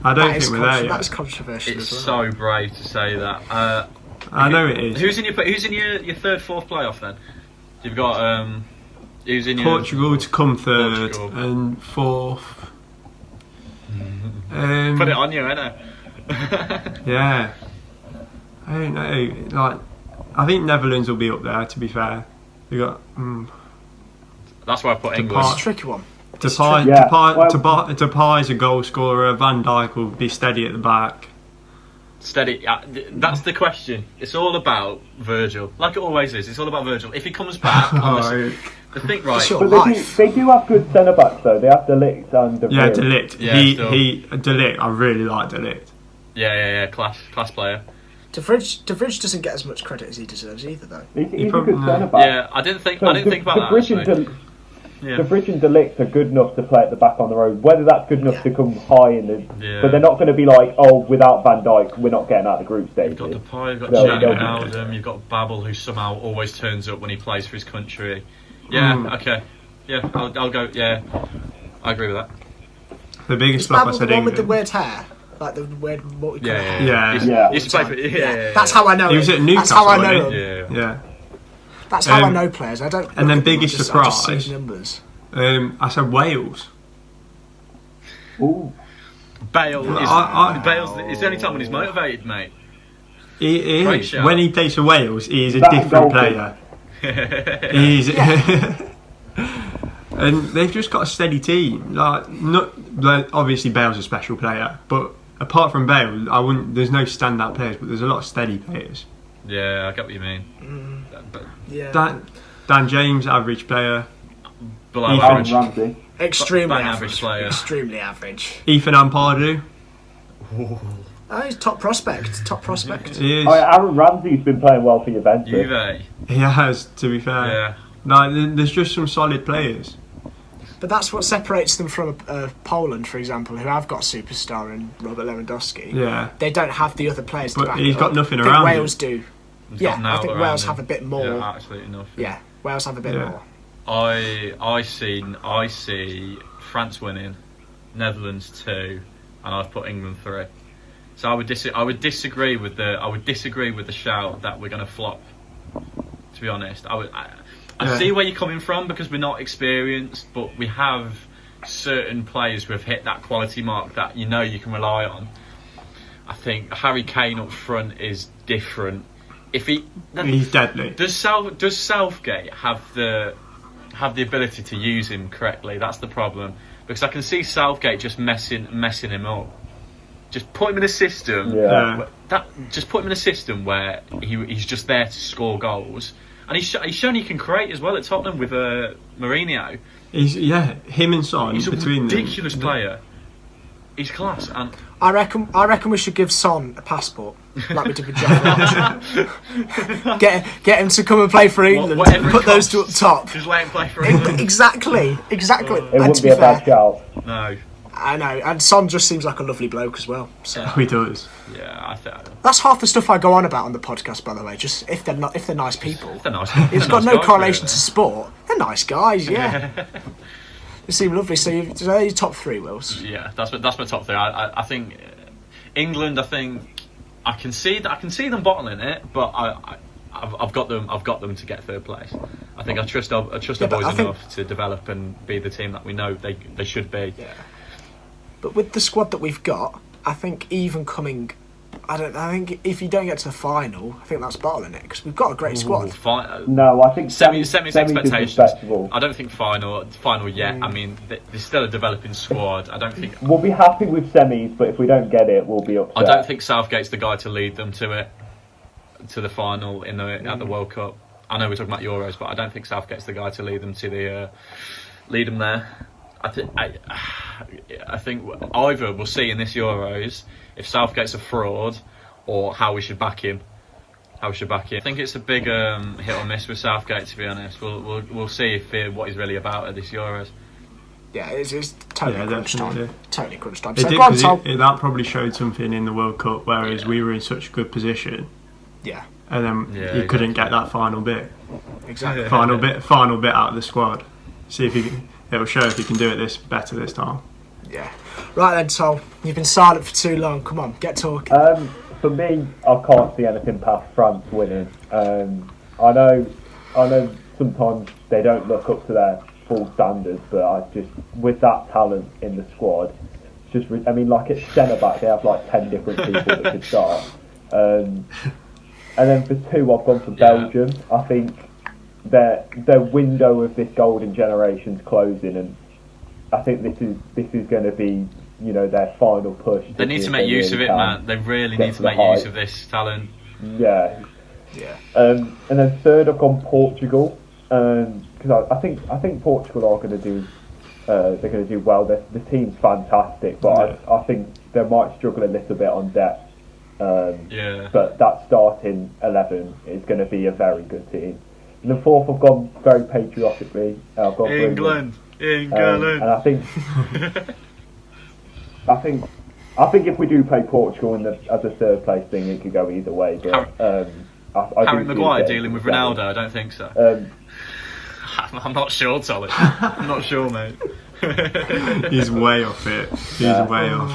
I don't think we're there That's yet. controversial It's as well. so brave to say that. I know it is. Who's in your third, fourth playoff then? You've got who's in your Portugal to come third Portugal. and fourth. Put it on you, innit? Yeah. I don't know. Like, I think Netherlands will be up there. To be fair, they got That's why I put England. It's a tricky one. Depay's a goal scorer. Van Dijk will be steady at the back. Steady. That's the question. It's all about Virgil, like it always is. It's all about Virgil. If he comes back, honestly, the thing right. Sure. But they do have good centre backs though. They have De Ligt and De Vrij. Yeah, De Ligt. Yeah, De Ligt. I really like De Ligt. Yeah. Class player. De Vrij doesn't get as much credit as he deserves either, though. He's a probably- good centre back. Yeah, I didn't think about that. Actually. Yeah. De Vrij and De Ligt are good enough to play at the back on their own. Whether that's good enough to come high in the, Yeah. but they're not going to be like, oh, without Van Dijk, we're not getting out of the group stage. You've got Depay, you've got No, Jack no. Wijnaldum, you've got Babel, who somehow always turns up when he plays for his country. Yeah, okay. Yeah, I'll go. Yeah, I agree with that. The biggest Is flop I Babel said the one with the England. weird hair? Like the weird multicolour hair? Yeah. He used to play for. Yeah. That's how I know He was him. at Newcastle, That's how I know wasn't him. Yeah. Yeah. That's how I know players. I don't. and then look at them, biggest I just surprise. see numbers. I said Wales. Ooh. Bale is Bale's the only time when he's motivated, mate. He Great is. shout. When he plays for Wales, he is a That different goalkeeper. player. He's and they've just got a steady team. Obviously Bale's a special player, but apart from Bale, there's no standout players, but there's a lot of steady players. Yeah, I get what you mean. But Yeah. Dan James, average player. below Ethan average. Ramsey. Extremely bang average. average player. Extremely average. Ethan Ampadu. Oh, he's top prospect. Top prospect. He is. Oh, yeah, Aaron Ramsey's been playing well for Juventus. Juve. He has, to be fair. Yeah. There's just some solid players. But that's what separates them from Poland, for example, who have got superstar in Robert Lewandowski. Yeah. They don't have the other players to But back he's it got up. nothing I think around him. Wales do. He's Yeah, got I Nile think around Wales him. have a bit more. Yeah, absolutely enough. Yeah, Wales have a bit Yeah. more. I see France winning, Netherlands 2, and I've put England 3. So I would disagree with the shout that we're going to flop. To be honest, I see where you're coming from because we're not experienced, but we have certain players who have hit that quality mark that you can rely on. I think Harry Kane up front is different. He's deadly. Does Southgate have the ability to use him correctly? That's the problem, because I can see Southgate just messing him up. Just put him in a system. Yeah. Just put him in a system where he's just there to score goals, and he's shown he can create as well at Tottenham with Mourinho. Him and Son He's a between ridiculous them. player. He's class, and I reckon we should give Son a passport, like we did with John Ross. Get him to come and play for England. Whatever it Put those two up costs, top. just let him play for England. Exactly. It And wouldn't to be be a bad fair, shout. No, I know, and Son just seems like a lovely bloke as well. So He does. yeah, I think that's half the stuff I go on about on the podcast, by the way. Just if they're nice people. they're nice. It's got nice no guys, correlation really. to sport. They're nice guys, yeah. They seem lovely. So they're your top 3, Wills. Yeah, that's my top 3. I think England. I think I can see them bottling it, but I've got them to get third place. I think I trust our boys enough to develop and be the team that we know they should be. Yeah. But with the squad that we've got, I think even coming I think if you don't get to the final, I think that's bottling it because we've got a great squad. No, I think semis is expectations. respectable. I don't think final yet. I mean, there's still a developing squad. I don't think We'll be happy with semis, but if we don't get it, we'll be upset. I don't think Southgate's the guy to lead them to the final at the World Cup. I know we're talking about Euros, but I don't think Southgate's the guy to lead them to lead them there. I think either we'll see in this Euros if Southgate's a fraud or how we should back him. I think it's a big hit or miss with Southgate. To be honest, we'll see if what he's really about at this Euros. Yeah, it's totally crunch time. Totally crunch time. It did, because that probably showed something in the World Cup, whereas we were in such a good position. Yeah. And then you couldn't get that final bit. Exactly. Final bit out of the squad. See if it'll show if you can do it better this time. Yeah. Right then, Sol. You've been silent for too long. Come on, get talking. For me, I can't see anything past France winning. I know sometimes they don't look up to their full standards, but I just, with that talent in the squad, I mean, like at centre back, they have like 10 different people that could start. And then for 2, I've gone for Belgium. I think their window of this golden generation's closing, and I think this is going to be, their final push. They need to make use of it, man. They really need to make use of this talent. Yeah. And then 3rd, I've gone Portugal, because I think Portugal are going to do. They're going to do well. The team's fantastic, but I think they might struggle a little bit on depth. But that starting 11 is going to be a very good team. And the 4th, I've gone very patriotically. I've gone England. And I think if we do play Portugal as a 3rd place thing, it could go either way. But Harry Maguire dealing with Ronaldo? I don't think so. I'm not sure, Solly. I'm not sure, mate. He's way off it. Off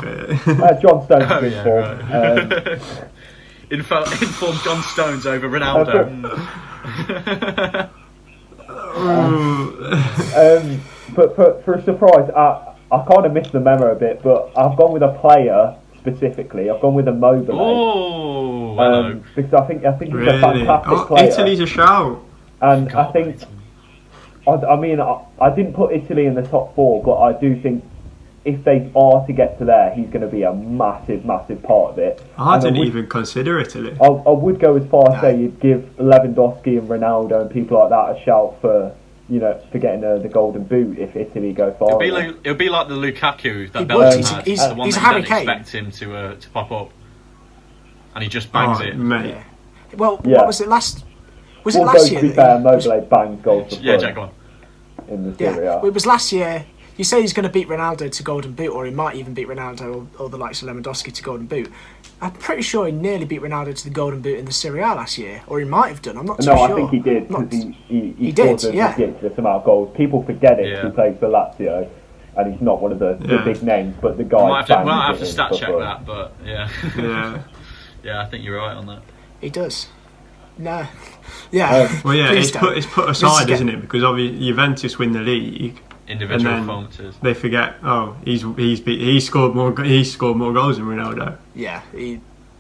it. John Stones is in form. Right. Informed John Stones over Ronaldo. But for a surprise, I kind of missed the memo a bit, but I've gone with a player specifically. I've gone with Immobile. Oh, hello. Because I think he's really? a fantastic player. Italy's a shout. And I think, I didn't put Italy in the top 4, but I do think if they are to get to there, he's going to be a massive, massive part of it. I didn't even consider Italy. I would go as far as say you'd give Lewandowski and Ronaldo and people like that a shout for getting the golden boot if Italy go far. It'll be like the Lukaku that Belgium had. He's the one he's that Harry you don't Kane. expect him to pop up, and he just bangs it. Mate. Yeah. Well, what was it last? Was it Although, last to year? be fair, Immobile bangs goals for Yeah, fun Jack, go on. in the Serie A. Well, it was last year. You say he's going to beat Ronaldo to Golden Boot, or he might even beat Ronaldo or the likes of Lewandowski to Golden Boot. I'm pretty sure he nearly beat Ronaldo to the Golden Boot in the Serie A last year, or he might have done. I'm not too sure. No, I think he did, because he did, scored a yeah. ridiculous amount of goals. People forget it because he plays for Lazio, and he's not one of the big names, but the guy. We'll have to stat check that, but yeah. Yeah, I think you're right on that. He does. No. Yeah. Well, yeah, it's put aside, isn't it? Because obviously Juventus win the league. Individual performances. They forget. Oh, he scored more goals than Ronaldo. Yeah,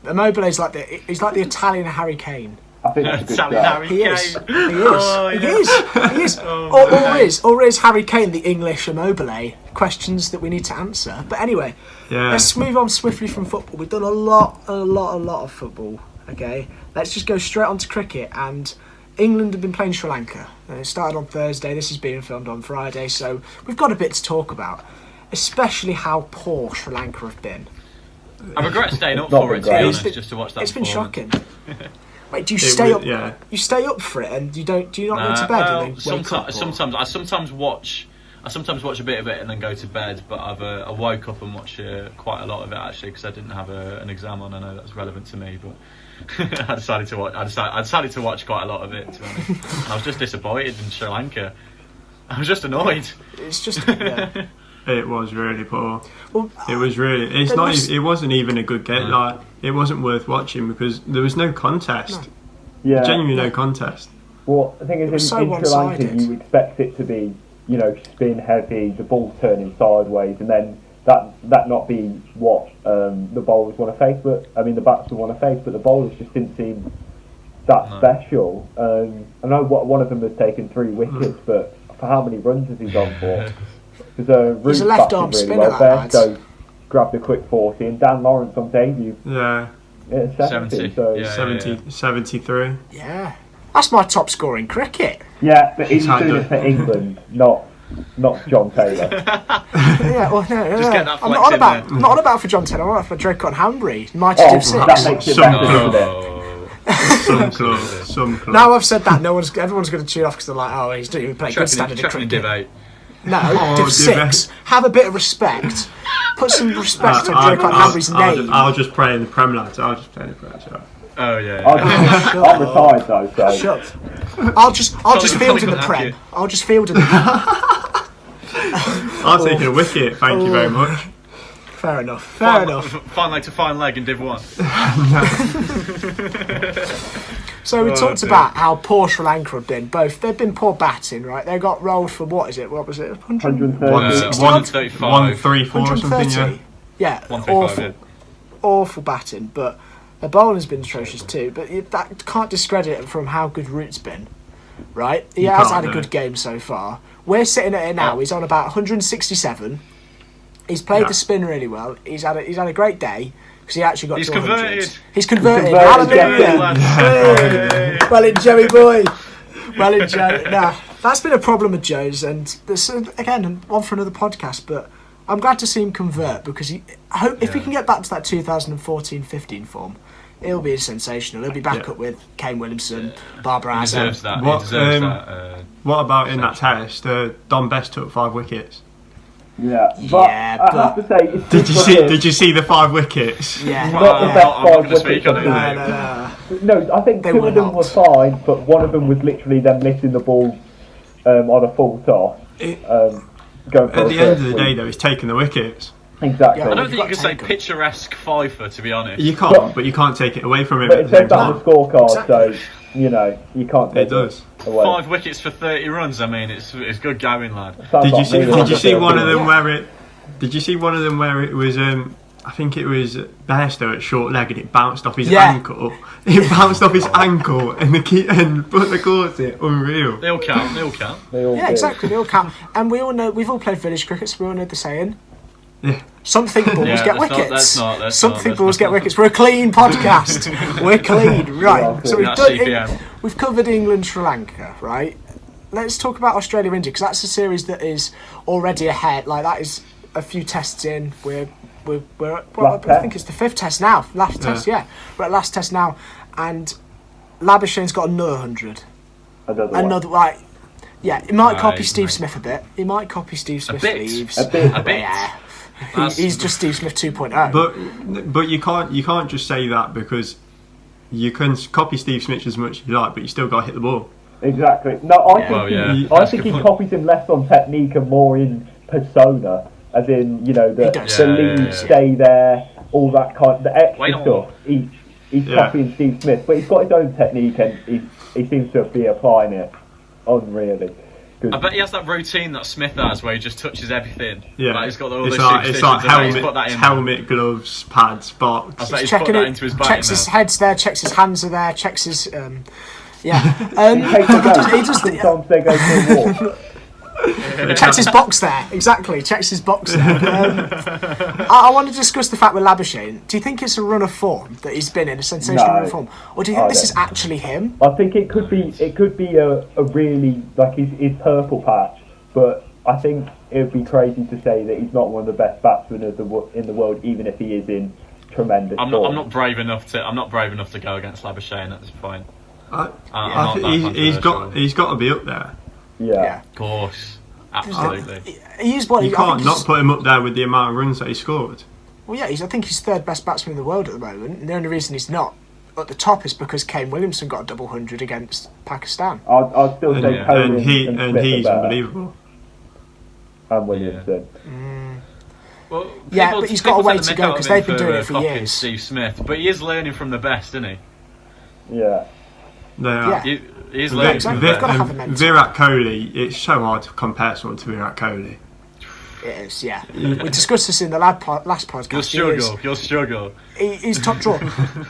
Immobile is like he's like the Italian Harry Kane. I think that's a good Italian shout. Harry He Kane. is. Oh, He yeah. is. Oh, Or is Harry Kane the English Immobile? Questions that we need to answer. But anyway, let's move on swiftly from football. We've done a lot of football. Okay, let's just go straight on to cricket. And England have been playing Sri Lanka. It started on Thursday. This is being filmed on Friday, so we've got a bit to talk about, especially how poor Sri Lanka have been. I regret staying up for it, to be honest, been, just to watch that. It's been shocking. Wait, do you stay up? Yeah. You stay up for it, and do you not go to bed? And then wake up, I sometimes watch a bit of it and then go to bed. But I woke up and watched quite a lot of it actually because I didn't have an exam on. I know that's relevant to me, but I decided to watch quite a lot of it. To be honest, and I was just disappointed in Sri Lanka. I was just annoyed. It's just. Yeah. It was really poor. Well, it was really. It wasn't even a good game. Like it wasn't worth watching because there was no contest. Yeah, genuinely no contest. Well, the thing is, in Sri Lanka, you expect it to be, spin heavy, the ball turning sideways, and then that not be what the bowlers want to face, but I mean the batsmen want to face, but the bowlers just didn't seem that special. I know one of them has taken 3 wickets, but for how many runs has he gone for? Because He's a left-arm spinner, that Bairstow grabbed a quick 40, and Dan Lawrence on debut. Yeah. It's 70. So 73. Yeah. That's my top scorer in cricket. Yeah, but he's doing it for England, not John Taylor. Yeah, well, no. Just get that I'm flex not on about for John Taylor. I'm on about for Drake on Hanbury. Mighty Oh, Div 6. that makes it better, doesn't it? Some close. Now I've said that, everyone's going to tune off because they're like, oh, he's doing even play good standard in cricket. Div 8. No, Div 6. Have a bit of respect. Put some respect on Drake on Hanbury's name. I'll just play in the Prem, lads. I'll just play in the Prem. Oh yeah. I'm retired though, so Shut. I'll just field in the Prem. I'll just field in the Prem. I'll take a wicket, thank you very much. Fair enough. Fair enough. Fine leg to fine leg in Div 1. So we talked about how poor Sri Lanka have been. They've been poor batting, right? They got rolled for what was it? 130. 135. 134 or something, yeah. Yeah, 135. awful batting, but their bowling has been atrocious too. But that can't discredit it from how good Root's been, right? He has had a good game so far. We're sitting at it now. He's on about 167. He's played the spin really well. He's had a great day because he actually got. He's to converted. 100. He's converted. Hallelujah. Hey. Well in, Joey boy. Well in, Joe. Nah, that's been a problem with Joe's, and this again one for another podcast. But I'm glad to see him convert because if he can get back to that 2014-15 form, he'll be sensational. He'll be back up with Kane Williamson, Barbara He Azam. deserves that. What about in that test? Don Best took 5 wickets. Yeah, but I have to say, it's Did you see the 5 wickets? Yeah, not the best I'm not 5 going to speak on wickets. it. No, I think They 2 were of them not. were fine, but one of them was literally them missing the ball on a full toss. Going for At a the end of first the day, win. though, he's taking the wickets. Exactly. Yeah, I don't think you got can say taken. picturesque fifer, to be honest. You can't, but you can't take it away from him. But at it the same says that on time. the scorecard, Exactly. so you can't take It does. away. 5 wickets for 30 runs. I mean, it's good going, lad. Sounds Did like me you see on one of the them where it? Did you see one of them where it was? I think it was Bairstow at short leg and it bounced off his ankle. It bounced off his ankle and put the courts it. Unreal. They all count. They all Yeah, do. exactly. They all count, and we all know. We've all played village cricket, so we all know the saying. Yeah. Something balls Yeah, get let's not- wickets. let's not- Something let's balls not. get wickets. We're a clean podcast. We're clean, right? Yeah, So we've Not done. CPM. We've covered England, Sri Lanka, right? Let's talk about Australia, India, because that's a series that is already ahead. Like that is a few tests in. We're well, I think it's the 5th test now. Last test, yeah. We're at last test now, and Labuschagne's got another 100. Another like. Yeah, he might copy Nice, Steve mate. Smith a bit. He might copy Steve Smith's bit. leaves. A bit. Yeah. That's- He's just Steve Smith 2.0. But you can't just say that because you can copy Steve Smith as much as you like, but you still got to hit the ball. Exactly. No, I Yeah. think Well, yeah, he that's a good point. copies him less on technique and more in persona, as in He does. the Yeah, lead, yeah, yeah. stay there, all that the extra Wait on. stuff. He's Yeah. copying Steve Smith, but he's got his own technique and he seems to be applying it unreally. I bet he has that routine that Smith has where he just touches everything. Yeah, Like he's got all it's those like superstitions and he's put that in. helmet, gloves, pads, box. I bet he's Checking put that it, into his batting checks his now. head's there, checks his hands are there, checks his yeah. Takes a He go. does the, Sometimes they go for a walk. checks his box there, exactly. Checks his box there. I want to discuss the fact with Labuschagne. Do you think it's a run of form that he's been in, a sensational No, run of form, or do you think I this is don't. actually him? I think it could be a really like his purple patch, but I think it would be crazy to say that he's not one of the best batsmen in the world, even if he is in tremendous I'm form. not brave enough to go against Labuschagne at this point. I I'm not think that he's got to be up there. Yeah. Of course, absolutely. He's what You I think can't not he's- put him up there with the amount of runs that he scored. Well, yeah, I think he's 3rd best batsman in the world at the moment, and the only reason he's not at the top is because Kane Williamson got a double 100 against Pakistan. I'd still say And, Cohen and Smith he's are better, unbelievable. and Williamson. Well, Yeah, people- but he's got a people way take the to mick go, out of 'cause him they've been doing it for copying years. Steve Smith, but he is learning from the best, isn't he? Yeah. They are. Yeah. He's learning from exactly. the They've got to best. have a mentor. Virat Kohli, it's so hard to compare someone to Virat Kohli. It is, yeah. We discussed this in the last podcast. You'll struggle. He's top drawer.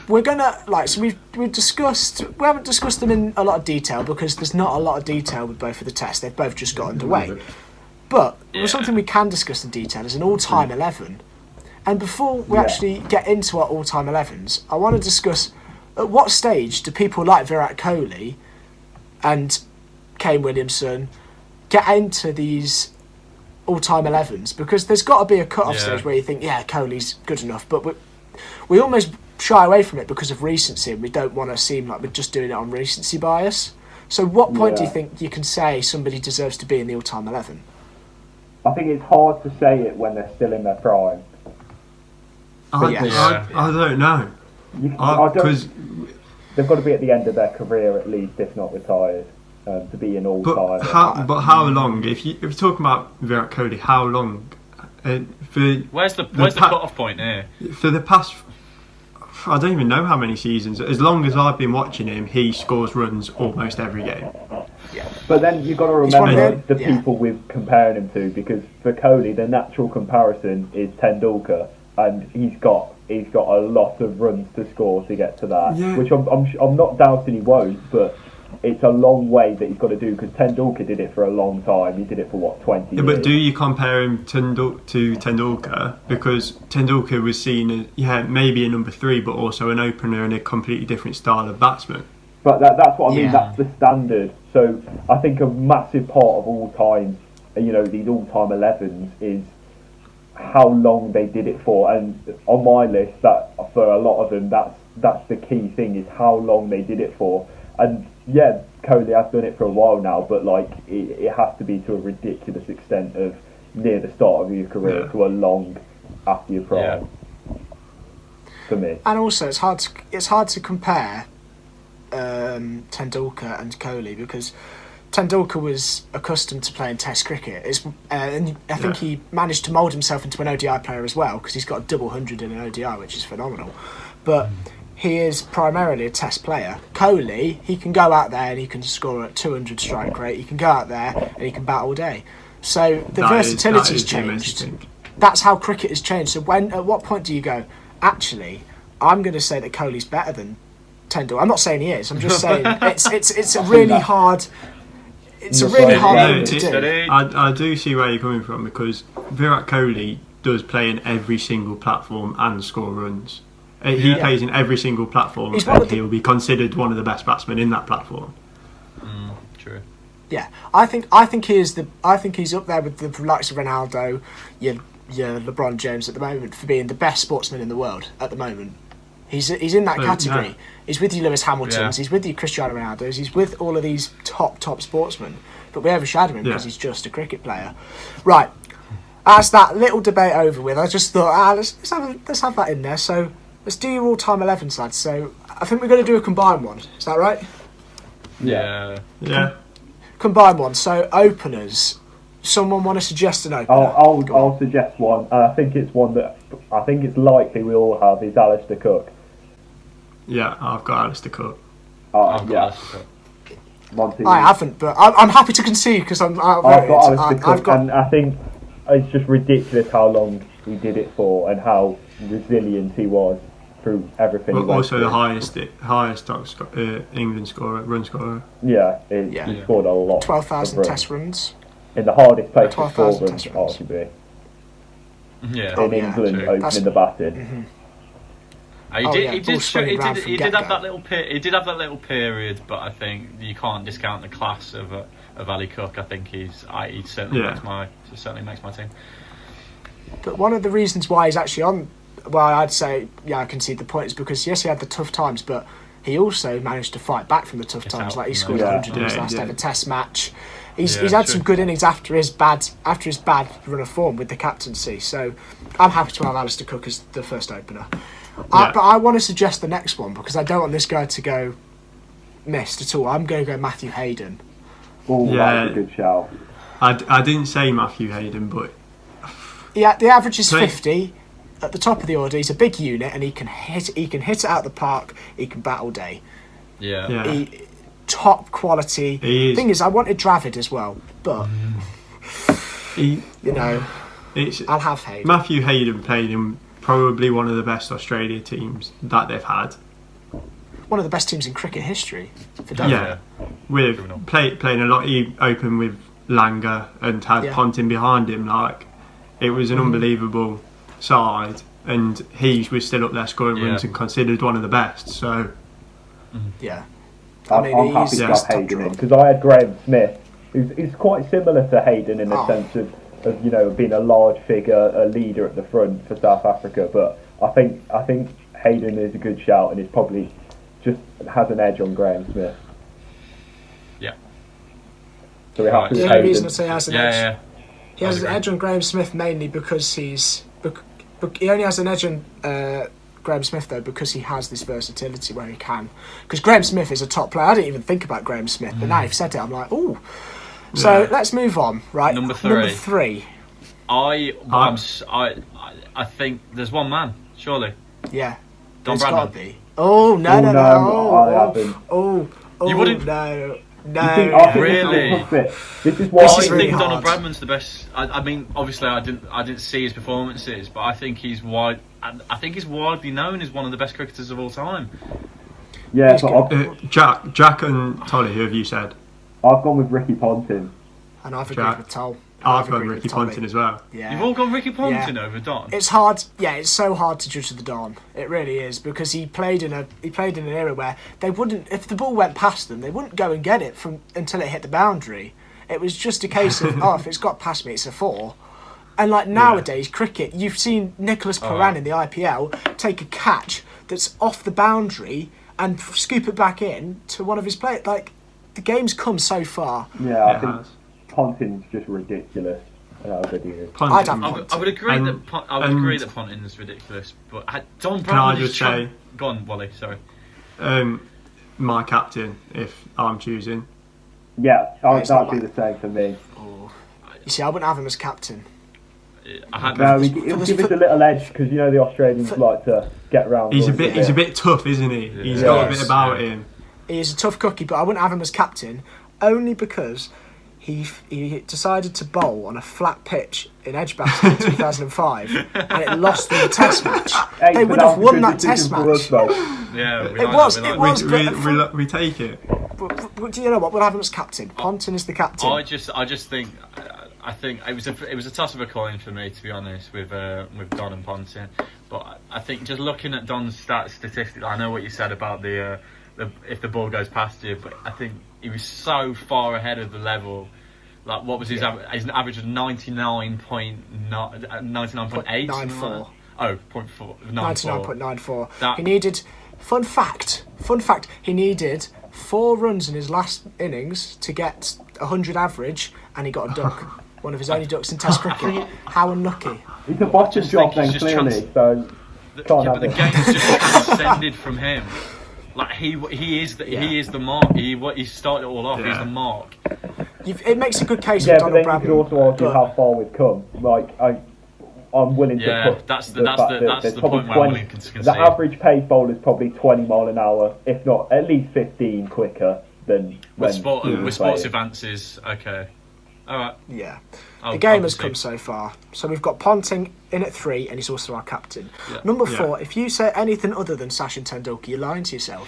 We're gonna so we've discussed. We haven't discussed them in a lot of detail because there's not a lot of detail with both of the tests. They've both just got underway. But something we can discuss in detail is an all-time 11. And before we actually get into our all-time 11s, I want to discuss at what stage do people like Virat Kohli and Kane Williamson get into these all-time 11s, because there's got to be a cut-off stage where you think, Kohli's good enough, but we almost shy away from it because of recency, and we don't want to seem like we're just doing it on recency bias. So what point do you think you can say somebody deserves to be in the all-time 11? I think it's hard to say it when they're still in their prime. I don't know. Because they've got to be at the end of their career at least, if not retired. To be an all-time. But how long? If you're talking about Virat Kohli, how long? Where's the cut-off point here? For the past, I don't even know how many seasons. As long as I've been watching him, he scores runs almost every game. Yeah. But then you've got to remember the people we're comparing him to, because for Kohli, the natural comparison is Tendulkar, and he's got a lot of runs to score to get to that. Yeah. Which I'm not doubting he won't, but it's a long way that he's got to do, because Tendulkar did it for a long time. He did it for 20 years. But do you compare him to Tendulkar? Because Tendulkar was seen as maybe a number 3, but also an opener and a completely different style of batsman. But that's what I mean. That's the standard. So I think a massive part of all time, these all-time 11s, is how long they did it for. And on my list, that for a lot of them, that's the key thing, is how long they did it for. And Kohli has done it for a while now, but it has to be to a ridiculous extent of near the start of your career to a long after your prime. For me. And also, it's hard to compare Tendulkar and Kohli, because Tendulkar was accustomed to playing Test cricket. And I think he managed to mould himself into an ODI player as well, because he's got a double 100 in an ODI, which is phenomenal. But he is primarily a Test player. Kohli, he can go out there and he can score at 200 strike rate. He can go out there and he can bat all day. So the versatility's changed. That's how cricket has changed. So at what point do you go, actually, I'm going to say that Kohli's better than Tendulkar? I'm not saying he is. I'm just saying it's a really hard. It's a really hard thing to do. I do see where you're coming from, because Virat Kohli does play in every single platform and score runs. He plays in every single platform, and he'll be considered one of the best batsmen in that platform. True. Yeah, I think he is I think he's up there with the likes of Ronaldo, your LeBron James at the moment, for being the best sportsman in the world at the moment. He's in that category. Yeah. He's with you Lewis Hamiltons. Yeah. He's with you Cristiano Ronaldo's. He's with all of these top sportsmen. But we overshadow him because he's just a cricket player. Right. That's that little debate over with. I just thought, let's have that in there. So let's do your all-time 11s, lads. So I think we're going to do a combined one. Is that right? Yeah. Combined one. So openers. Someone want to suggest an opener? I'll suggest one. I think it's one that I think it's likely we all have. Is Alistair Cook. Yeah, I've got Alistair Cook. I've got Alistair Cook. I haven't, but I'm happy to concede because I've got Alistair Cook, and I think it's just ridiculous how long he did it for and how resilient he was through everything. But also the highest England scorer, run scorer. Yeah, he scored a lot. 12,000 Test runs. In the hardest place to score runs, arguably. Yeah. In England, opening the batting. He did have that little period, but I think you can't discount the class of Ali Cook. I think he certainly makes my team. But one of the reasons why he's actually on, well, I'd say I concede the point, is because yes, he had the tough times, but he also managed to fight back from the tough times. Like he scored 100 in his last ever Test match. He's had some good innings after his bad run of form with the captaincy. So I'm happy to have Alistair Cook as the first opener. But I want to suggest the next one because I don't want this guy to go missed at all. I'm going to go Matthew Hayden. Oh, that's a good shout. I didn't say Matthew Hayden, but the average is 50 at the top of the order. He's a big unit and he can hit it out of the park. He can bat all day. Top quality. Thing is, I wanted Dravid as well, but I'll have Hayden. Matthew Hayden played in probably one of the best Australia teams that they've had. One of the best teams in cricket history. For Devon. Yeah, with playing a lot. He opened with Langer and had Ponting behind him. Like, it was an unbelievable side, and he was still up there scoring runs and considered one of the best. So, yeah, I'm happy to have Hayden in, because I had Graham Smith, who's quite similar to Hayden in the sense of being a large figure, a leader at the front for South Africa. But I think Hayden is a good shout, and is probably just has an edge on Graham Smith. Yeah. So we have to. The only reason I say he has an edge. Yeah. He has an edge on Graham Smith mainly because he only has an edge on Graham Smith though because he has this versatility where he can. Because Graham Smith is a top player. I didn't even think about Graham Smith, but now you've said it, I'm like, ooh. So let's move on. Right. Number 3. I think there's one man, surely. Yeah. Don There's got Bradman. to be. Oh no! You wouldn't. No. Really? This is why This I is really think Donald hard. Bradman's the best. I mean, obviously, I didn't see his performances, but I think he's widely known as one of the best cricketers of all time. Yeah, but Jack and Tolly, who have you said? I've gone with Ricky Ponting. And I've agreed with Tol. I've gone Ricky Ponting as well. Yeah. You've all gone Ricky Ponting over Don. It's hard. Yeah, it's so hard to judge the Don. It really is because he played in an era where they wouldn't, if the ball went past them, they wouldn't go and get it until it hit the boundary. It was just a case of if it's got past me, it's a 4. And like nowadays, cricket, you've seen Nicholas Paran in the IPL take a catch that's off the boundary and scoop it back in to one of his players. Like the game's come so far. Yeah, I think Ponting's just ridiculous. How good he is. I would agree that Ponting's ridiculous, but Don Bradman. Can I just say? Go on, Wally. Sorry. My captain, if I'm choosing. Yeah, that'd be the same for me. You see, I wouldn't have him as captain. No, he'll give us a little edge because the Australians like to get around. He's a bit tough, isn't he? Yeah. He's got a bit about him. He is a tough cookie, but I wouldn't have him as captain only because he decided to bowl on a flat pitch in Edgbaston in 2005 and it lost them the test match. They would have won that test match. Yeah, we take it. But do you know what? We'll have him as captain. Ponting is the captain. I just think it was a toss of a coin for me, to be honest, with Don and Ponting. But I think just looking at Don's statistics, I know what you said about the if the ball goes past you, but I think he was so far ahead of the level. Like, what was his average? His average was 99.8. 99.94. Oh, 0.4. 99.94. He needed. Fun fact. He needed 4 runs in his last innings to get 100 average, and he got a duck. One of his only ducks in Test cricket. How unlucky. He's a bottom job then, clearly. So but the game's just transcended from him. Like he is the mark. He started it all off. He's the mark. It makes a good case for Donald Bradman. Yeah, but then you could also argue how far we've come. Like I'm willing to put that's the point where I'm willing to concede. The average pace bowler is probably 20 mile an hour, if not at least 15 quicker than with sports advances. Okay, all right. Yeah, the game has come so far. So we've got Ponting in at 3, and he's also our captain. Yeah. Number 4. If you say anything other than Sachin Tendulkar, you're lying to yourself.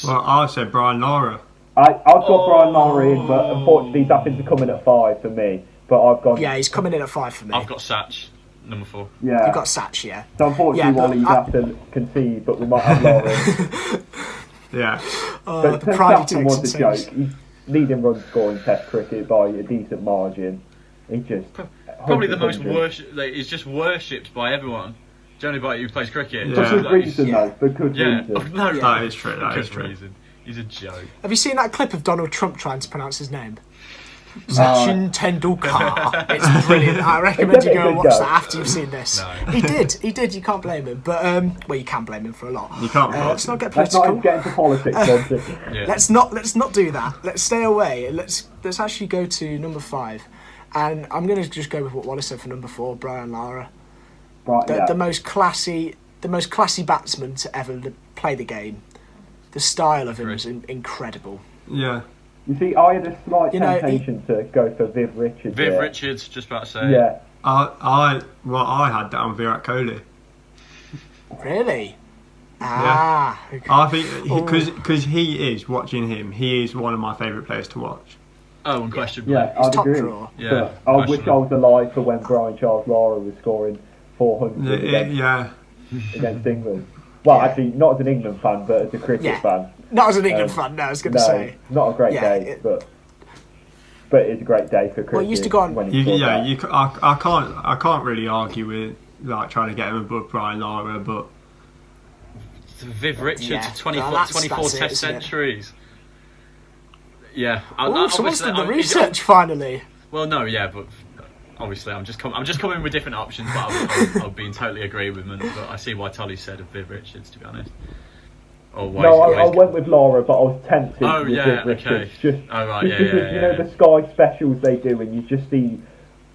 Well, I said Brian Lara. I've got Brian Lara in, but unfortunately, that happens to come in at 5 for me. But I've gone. Yeah, he's coming in at 5 for me. I've got Sach, number 4. Yeah, you've got Sach, yeah. So unfortunately, Wally, you have to concede, but we might have Lara in. Yeah. But Sachin was a joke. He's leading run scoring Test cricket by a decent margin. He just probably the most worshipped. Like, he's just worshipped by everyone. Generally, by who plays cricket. Yeah. For good reason, though. For good reason. No, that is true. That is true. Reason. He's a joke. Have you seen that clip of Donald Trump trying to pronounce his name? Sachin Tendulkar. It's brilliant. I recommend you go and watch that after you've seen this. No. He did. You can't blame him. But well, you can blame him for a lot. You can't. Let's not get political. Let's not get into politics. Yeah. Let's not do that. Let's stay away. Let's actually go to number 5, and I'm going to just go with what Wallace said for number 4, Brian Lara. Right, The most classy batsman to ever play the game. The style of him is incredible. Yeah. You see, I had a slight temptation to go for Viv Richards. Richards, just about to say. Yeah, I had down Virat Kohli. Really? Ah. Yeah. I think because he is watching him. He is one of my favourite players to watch. Oh, unquestionably. Yeah, He's I'd top agree. drawer. Yeah, But I wish I was alive for when Brian Charles Lara was scoring 400 against England. Well, actually, not as an England fan, but as a cricket fan. Not as an England fan, no, I was going to say. Not a great day, but it's a great day for cricket. Well, he used to go on. I can't really argue with like trying to get him above Brian Lara, but Viv Richards, 24 that's Test it, centuries. Yeah. Someone's done the research finally. Well, no, yeah, but obviously I'm just coming with different options, but I'll be in totally agreement. But I see why Tolly said of Viv Richards, to be honest. Or why I went with Lara, but I was tempted with Viv Richards. Okay. Just Right, because you know the Sky specials they do, and you just see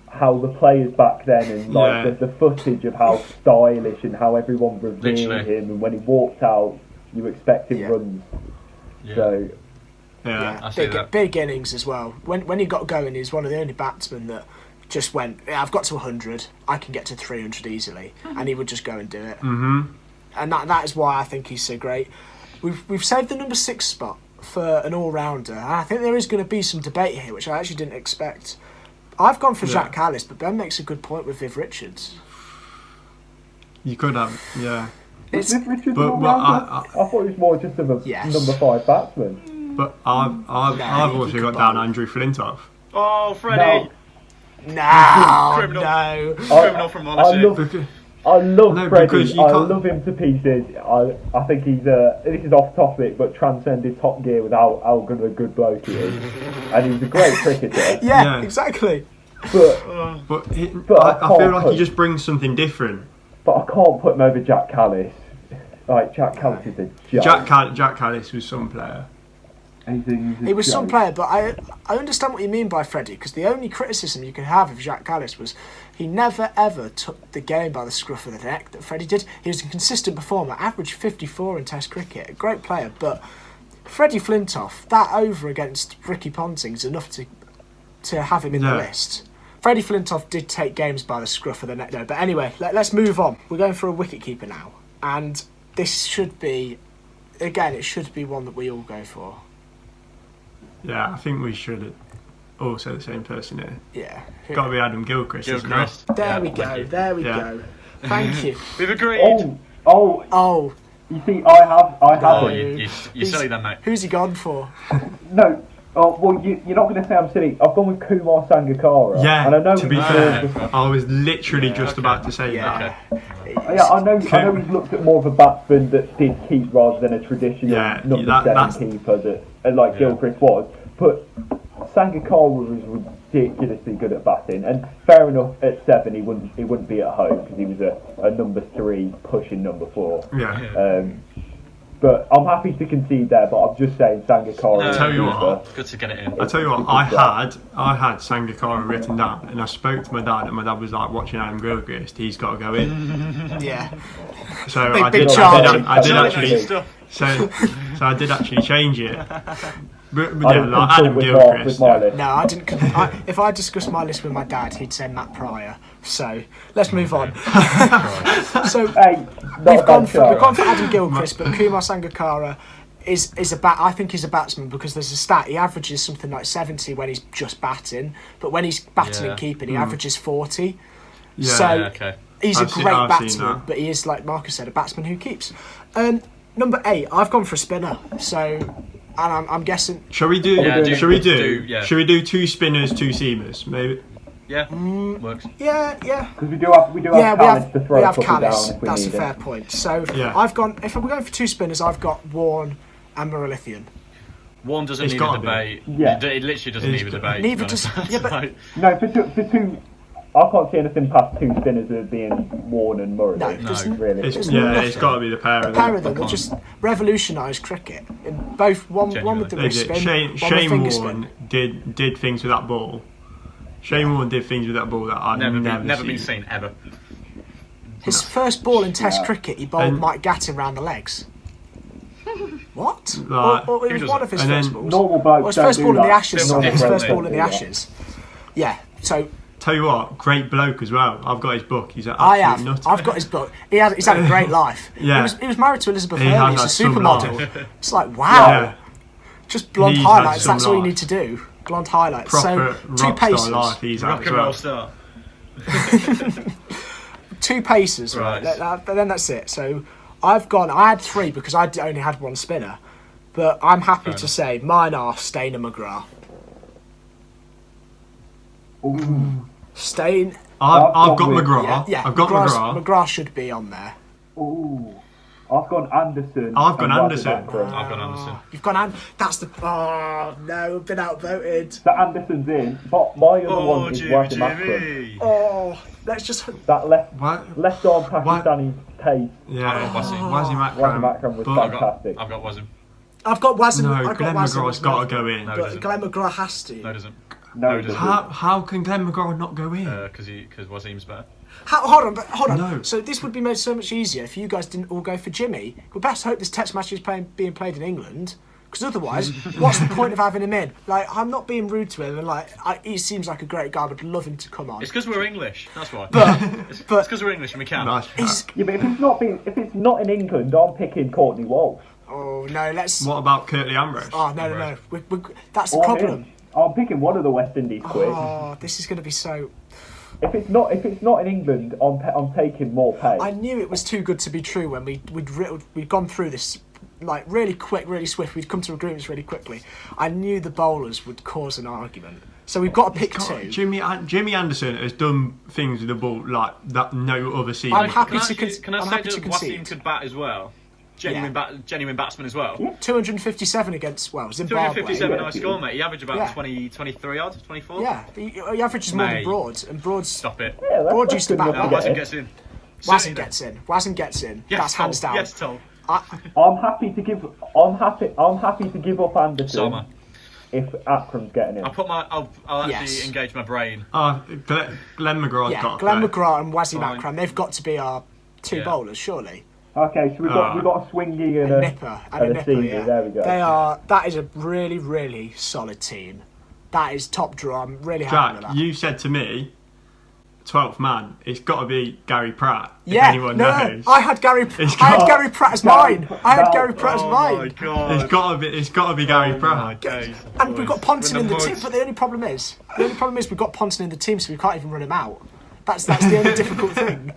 how the players back then and like the footage of how stylish and how everyone revered him, and when he walked out, you expected runs. Yeah. So big innings as well. When he got going, he was one of the only batsmen that just went, I've got to 100, I can get to 300 easily, and he would just go and do it. Mm-hmm. And that is why I think he's so great. We've saved the number 6 spot for an all-rounder, and I think there is going to be some debate here, which I actually didn't expect. I've gone for Jack Callis, but Ben makes a good point with Viv Richards. You could have, yeah. Is Viv Richards an all-rounder? I thought he was more just of a number 5 batsman. But I've also got down Andrew Flintoff. Oh, Freddie! No, Criminal from Wallace. I love Freddie. I love him to pieces. I think he's this is off topic, but transcended Top Gear with how good a good bloke he is, and he's a great cricketer. Yeah, exactly. But I feel like he just brings something different. But I can't put him over Jack Callis. Like Jack Callis is a joke. Jack Callis was some player. He was some player, but I understand what you mean by Freddie, because the only criticism you can have of Jack Callis was he never ever took the game by the scruff of the neck that Freddie did. He was a consistent performer, averaged 54 in Test cricket, a great player, but Freddie Flintoff, that over against Ricky Ponting is enough to have him in the list. Freddie Flintoff did take games by the scruff of the neck though, but anyway, let's move on. We're going for a wicket-keeper now, and this should be, again, it should be one that we all go for. Yeah, I think we should also the same person here. Yeah. Got to be Adam Gilchrist. There we go. Thank you. We've agreed. Oh. You see, I have. Oh, you're silly then, mate. Who's he gone for? No. Oh, well, you're not going to say I'm silly. I've gone with Kumar Sangakkara. Yeah, and I know to be fair, I was literally just about to say that. Yeah, I know he's looked at more of a batsman that did keep rather than a traditional number 7 keeper that Gilchrist was. But Sangakkara was ridiculously good at batting, and fair enough at 7 he wouldn't be at home because he was a number 3 pushing number 4. Yeah. But I'm happy to concede there. But I'm just saying Sangakkara. Tell you what, good to get it in. I tell you what, I had Sangakkara written down, and I spoke to my dad, and my dad was like, watching Adam Gilchrist, he's got to go in. Yeah. So I did actually change it. But Adam Gilchrist. No, I didn't. If I discussed my list with my dad, he'd say Matt Pryor. So let's move on. So we've gone for Adam Gilchrist, but Kumar Sangakkara I think he's a batsman because there's a stat. He averages something like 70 when he's just batting, but when he's batting and keeping, he averages 40. Yeah. So he's a great batsman, but he is, like Marcus said, a batsman who keeps. Number 8, I've gone for a spinner. So. And I'm guessing. Shall we do 2 spinners, 2 seamers, maybe? Yeah, works. Yeah. Because we do have Callis to throw a couple down if we That's need a fair point. So I've gone. If we're going for 2 spinners, I've got Warne and Maralithian. Warne doesn't need a debate. Yeah. It literally doesn't need a debate. Neither does. Yeah, but no, for two. I can't see anything past 2 spinners as being Warne and Murray. No, really. It's got to be the pair of them. The pair of them will just revolutionised cricket. In both one with the wrist spin, Shane Warne did things with that ball. Shane Warne did things with that ball that I've never been seen ever. His first ball in Test cricket, he bowled Mike Gattin round the legs. What? Or it was one of his first balls. Normal blokes his first ball in the Ashes. His first ball in the Ashes. Yeah. So Tell you what, great bloke as well. I've got his book. He's an I absolute have. nutter. I've got his book. He's had a great life. Yeah. He was married to Elizabeth He Hurley. has He's a had some supermodel. life. It's like, wow. Yeah. Just blonde He's had highlights. some That's all you life. need to do. Blonde highlights. Proper So, two rock paces. star life he's had Rock as and roll well. star. Two paces, right? Then that's it. So I had 3 because I only had 1 spinner. But I'm happy to say mine are Stain and McGrath. Ooh. Stain. I've got with- McGrath. Yeah, I've got McGrath. McGrath should be on there. Ooh. I've gone Anderson. I've gone and Anderson. Waddington. I've got Anderson. You've gone that's the. Oh no, I've been outvoted. So Anderson's in, but my other one is Wasim Akram. Jimmy. Oh, let's just. That left What? arm Pakistani pace. Yeah. Wasim. Wasim Wasim Akram was But- fantastic. I've got Wasim. I've got Wasim. No, I've got Glenn Wasim McGraw's as got well, to go in. No, But doesn't. Glenn McGrath has to. No, it doesn't. No, No, it it doesn't. doesn't. How can Glenn McGraw not go in? Because Wasim's better. Hold on. No. So this would be made so much easier if you guys didn't all go for Jimmy. We best hope this Test match is being played in England, because otherwise, what's the point of having him in? Like, I'm not being rude to him, and he seems like a great guy. I would love him to come on. It's because we're English. That's why. But It's because we're English and we can. Nice. Yeah, but if it's not in England, I'm picking Courtney Walsh. oh no, let's. What about Curtly Ambrose? Oh no. That's the Or problem. him. I'm picking one of the West Indies quick. Oh, this is going to be so. If it's not in England, I'm taking more pay. I knew it was too good to be true when we'd gone through this like really quick, really swift. We'd come to agreements really quickly. I knew the bowlers would cause an argument, so we've got to pick God, 2. Jimmy Anderson has done things with the ball like that no other season. I'm happy Can I, to actually- can I I'm say happy that to Wasim concede. could bat as well? Genuine batsman as well. Yeah. 257 against Zimbabwe. 257 Yeah. nice score, mate. He averaged about Yeah. 23 odd, 24. Yeah, he averages more than Mate. Broad, and Broad's Stop it. Yeah, that's Broad used to good bat enough well. to Wasim get gets in. Wasm Certainly gets in. Wasm gets in. Yes, That's hands Tom. down. Yes, Tom. I'm happy to give up Anderson Summer. if Akram's getting in. I'll actually Yes. engage my brain. Glenn McGraw's Yeah, got Glenn to play. McGrath and Wasim Fine. Akram, they've got to be our 2 Yeah. bowlers, surely. Okay, so we've got a swingy and A a nipper and and a a nipper, seamer. yeah. There we go. That is a really, really solid team. That is top draw. I'm really happy with Jack, that. you said to me, 12th man, it's got to be Gary Pratt. Yeah, if anyone no, knows. I had Gary Pratt as mine. I had Gary Pratt as Oh my mine. god. It's got to be Gary Oh Pratt. my days. And we've got Ponting We're in the the team, boys. but the only problem is we've got Ponting in the team, so we can't even run him out. That's the only difficult thing.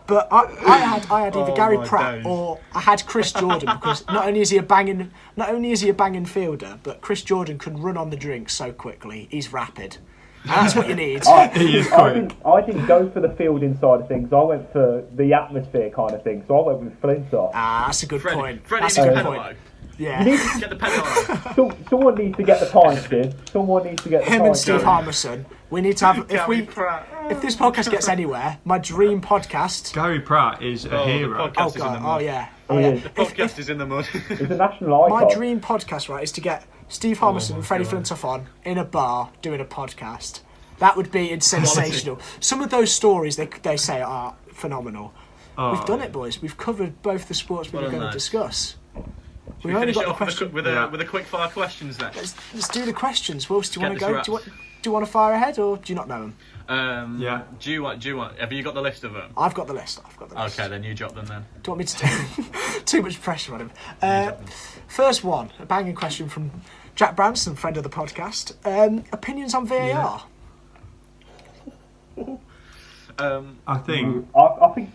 But I had either Oh Gary my Pratt days. or I had Chris Jordan, because not only is he a banging fielder, but Chris Jordan can run on the drink so quickly. He's rapid. And that's what you need. He is I quick. didn't go for the fielding side of things. I went for the atmosphere kind of thing. So I went with Flintoff. That's a good point. Freddie That's needs a a good penalty. point. Yeah. Get the penalty. Someone needs to get the pints in. Someone needs to get the Him and pints Steve in. Harmison. We need to have Gary Pratt. if this podcast gets anywhere, my dream podcast. Gary Pratt is a The hero. podcast Oh is in the god! mud. Oh yeah! He Oh yeah! is. The podcast is in the mud. It's a national icon. My dream podcast, right, is to get Steve Harmison and Freddie Flintoff on in a bar doing a podcast. That would be sensational. Some of those stories they say are phenomenal. We've done it, boys. We've covered both the sports we were Well going to done, lads. discuss. We We've only finish got it the off question. with a quick fire questions then. Let's do the questions. Wills, do you want Get to this go? wrapped. Do you want to fire ahead, or do you not know them? Yeah. Do you want? Have you got the list of them? I've got the list. Okay, then you drop them then. Do you want me to do too much pressure on him? First one, a banging question from Jack Branson, friend of the podcast. Opinions on VAR? I think I think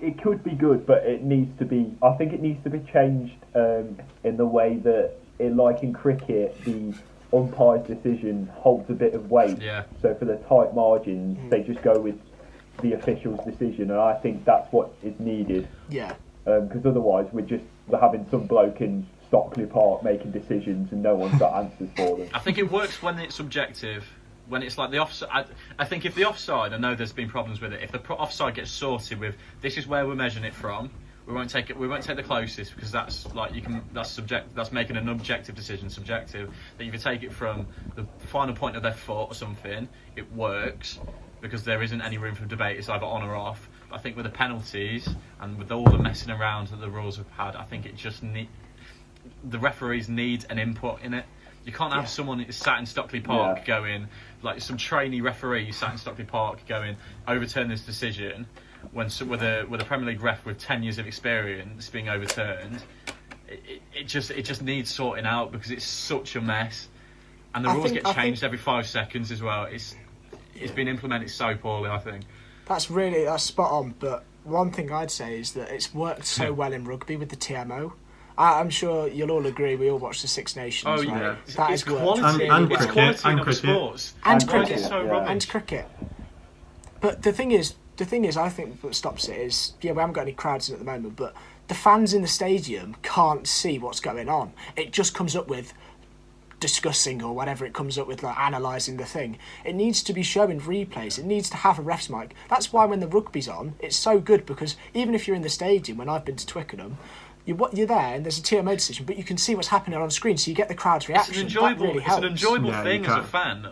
it could be good, but it needs to be. I think it needs to be changed in the way that, like in cricket, the umpire's decision holds a bit of weight. Yeah. So for the tight margins, they just go with the official's decision, and I think that's what is needed. Yeah. Because otherwise, we're having some bloke in Stockley Park making decisions, and no one's got answers for them. I think it works when it's subjective. When it's like the offside, I think if the offside, I know there's been problems with it. If the offside gets sorted with, this is where we're measuring it from. We won't take it. We won't take the closest, because that's like That's making an objective decision subjective. That if you take it from the final point of their foot or something, it works because there isn't any room for debate. It's either on or off. But I think with the penalties and with all the messing around that the rules have had, I think it just the referees need an input in it. You can't have someone sat in Stockley Park going, like some trainee referee sat in Stockley Park going, overturn this decision, with a Premier League ref with 10 years of experience being overturned. It just needs sorting out because it's such a mess, and the rules get changed every 5 seconds as well. It's been implemented so poorly, I think. That's spot on. But one thing I'd say is that it's worked so well in rugby with the TMO. I'm sure you'll all agree. We all watch the Six Nations. Oh right? yeah, that it's is quality. It's quality in other sports. And cricket. But the thing is, I think what stops it is, we haven't got any crowds in at the moment, but the fans in the stadium can't see what's going on. It just comes up with discussing or whatever it comes up with, like analysing the thing. It needs to be showing replays. It needs to have a ref's mic. That's why when the rugby's on, it's so good, because even if you're in the stadium, when I've been to Twickenham, you're there and there's a TMO decision, but you can see what's happening on screen, so you get the crowd's reaction. It's an enjoyable thing as a fan.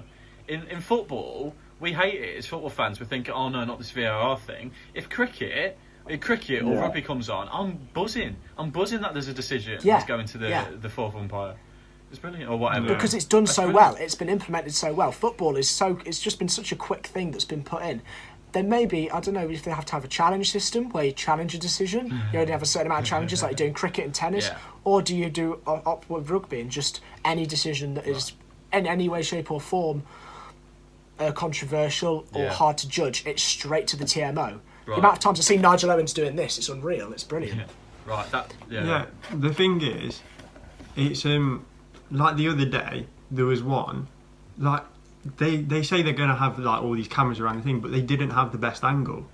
In football, we hate it as football fans. We think, oh no, not this VAR thing. If cricket or rugby comes on, I'm buzzing that there's a decision that's going to the fourth umpire. It's brilliant, or whatever. Because it's done so well. It's been implemented so well. Football it's just been such a quick thing that's been put in. Then maybe, I don't know if they have to have a challenge system where you challenge a decision. You only have a certain amount of challenges, like you're doing cricket and tennis. Or do you do opt with rugby and just any decision that is in any way, shape or form controversial or hard to judge, it's straight to the TMO. Right. The amount of times I've seen Nigel Owens doing this, it's unreal. It's brilliant. Right. The thing is, it's like the other day there was one, like they say they're going to have like all these cameras around the thing, but they didn't have the best angle.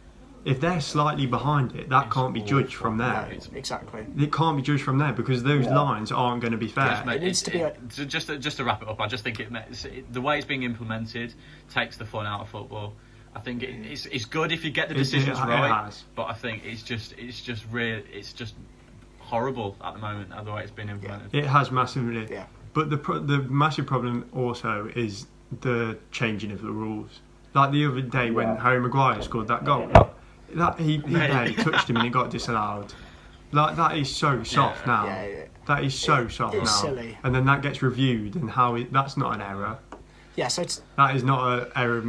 If they're slightly behind it, that can't be judged from there. No, exactly. It can't be judged from there because those lines aren't going to be fair. Yes, mate, it needs to be just to wrap it up. I just think the way it's being implemented takes the fun out of football. I think it's good if you get the decisions right, but I think it's just horrible at the moment the way it's been implemented. It has massively. Yeah. But the massive problem also is the changing of the rules. Like the other day when Harry Maguire scored that goal, that he barely touched him and it got disallowed. Like that is so soft now. That is so soft now. Silly. And then that gets reviewed, and that's not an error. Yeah, so that is not an error of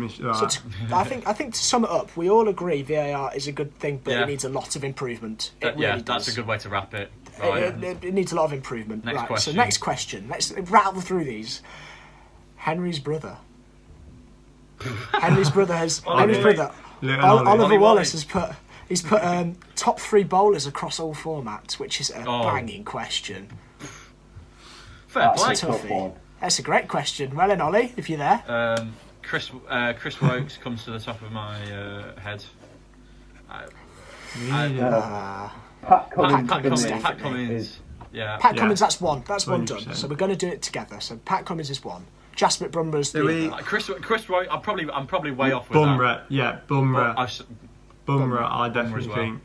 I think to sum it up, we all agree VAR is a good thing, but it needs a lot of improvement. It really does. That's a good way to wrap it. Right. It needs a lot of improvement. Next question. So next question. Let's rattle through these. Henry's brother. Oliver Wallace has put top 3 bowlers across all formats, which is a banging question. Fair play. That's a great question. Well, and Ollie, if you're there. Chris Wokes comes to the top of my head. Pat Cummins. Pat Cummins. Yeah. Pat Cummins. That's one. That's 100%. One done. So we're going to do it together. So Pat Cummins is one. Jasprit Bumrah's the other. Chris Wokes. I'm probably way off with Bumrah. That. Yeah, Bumrah. Bumrah. I definitely think.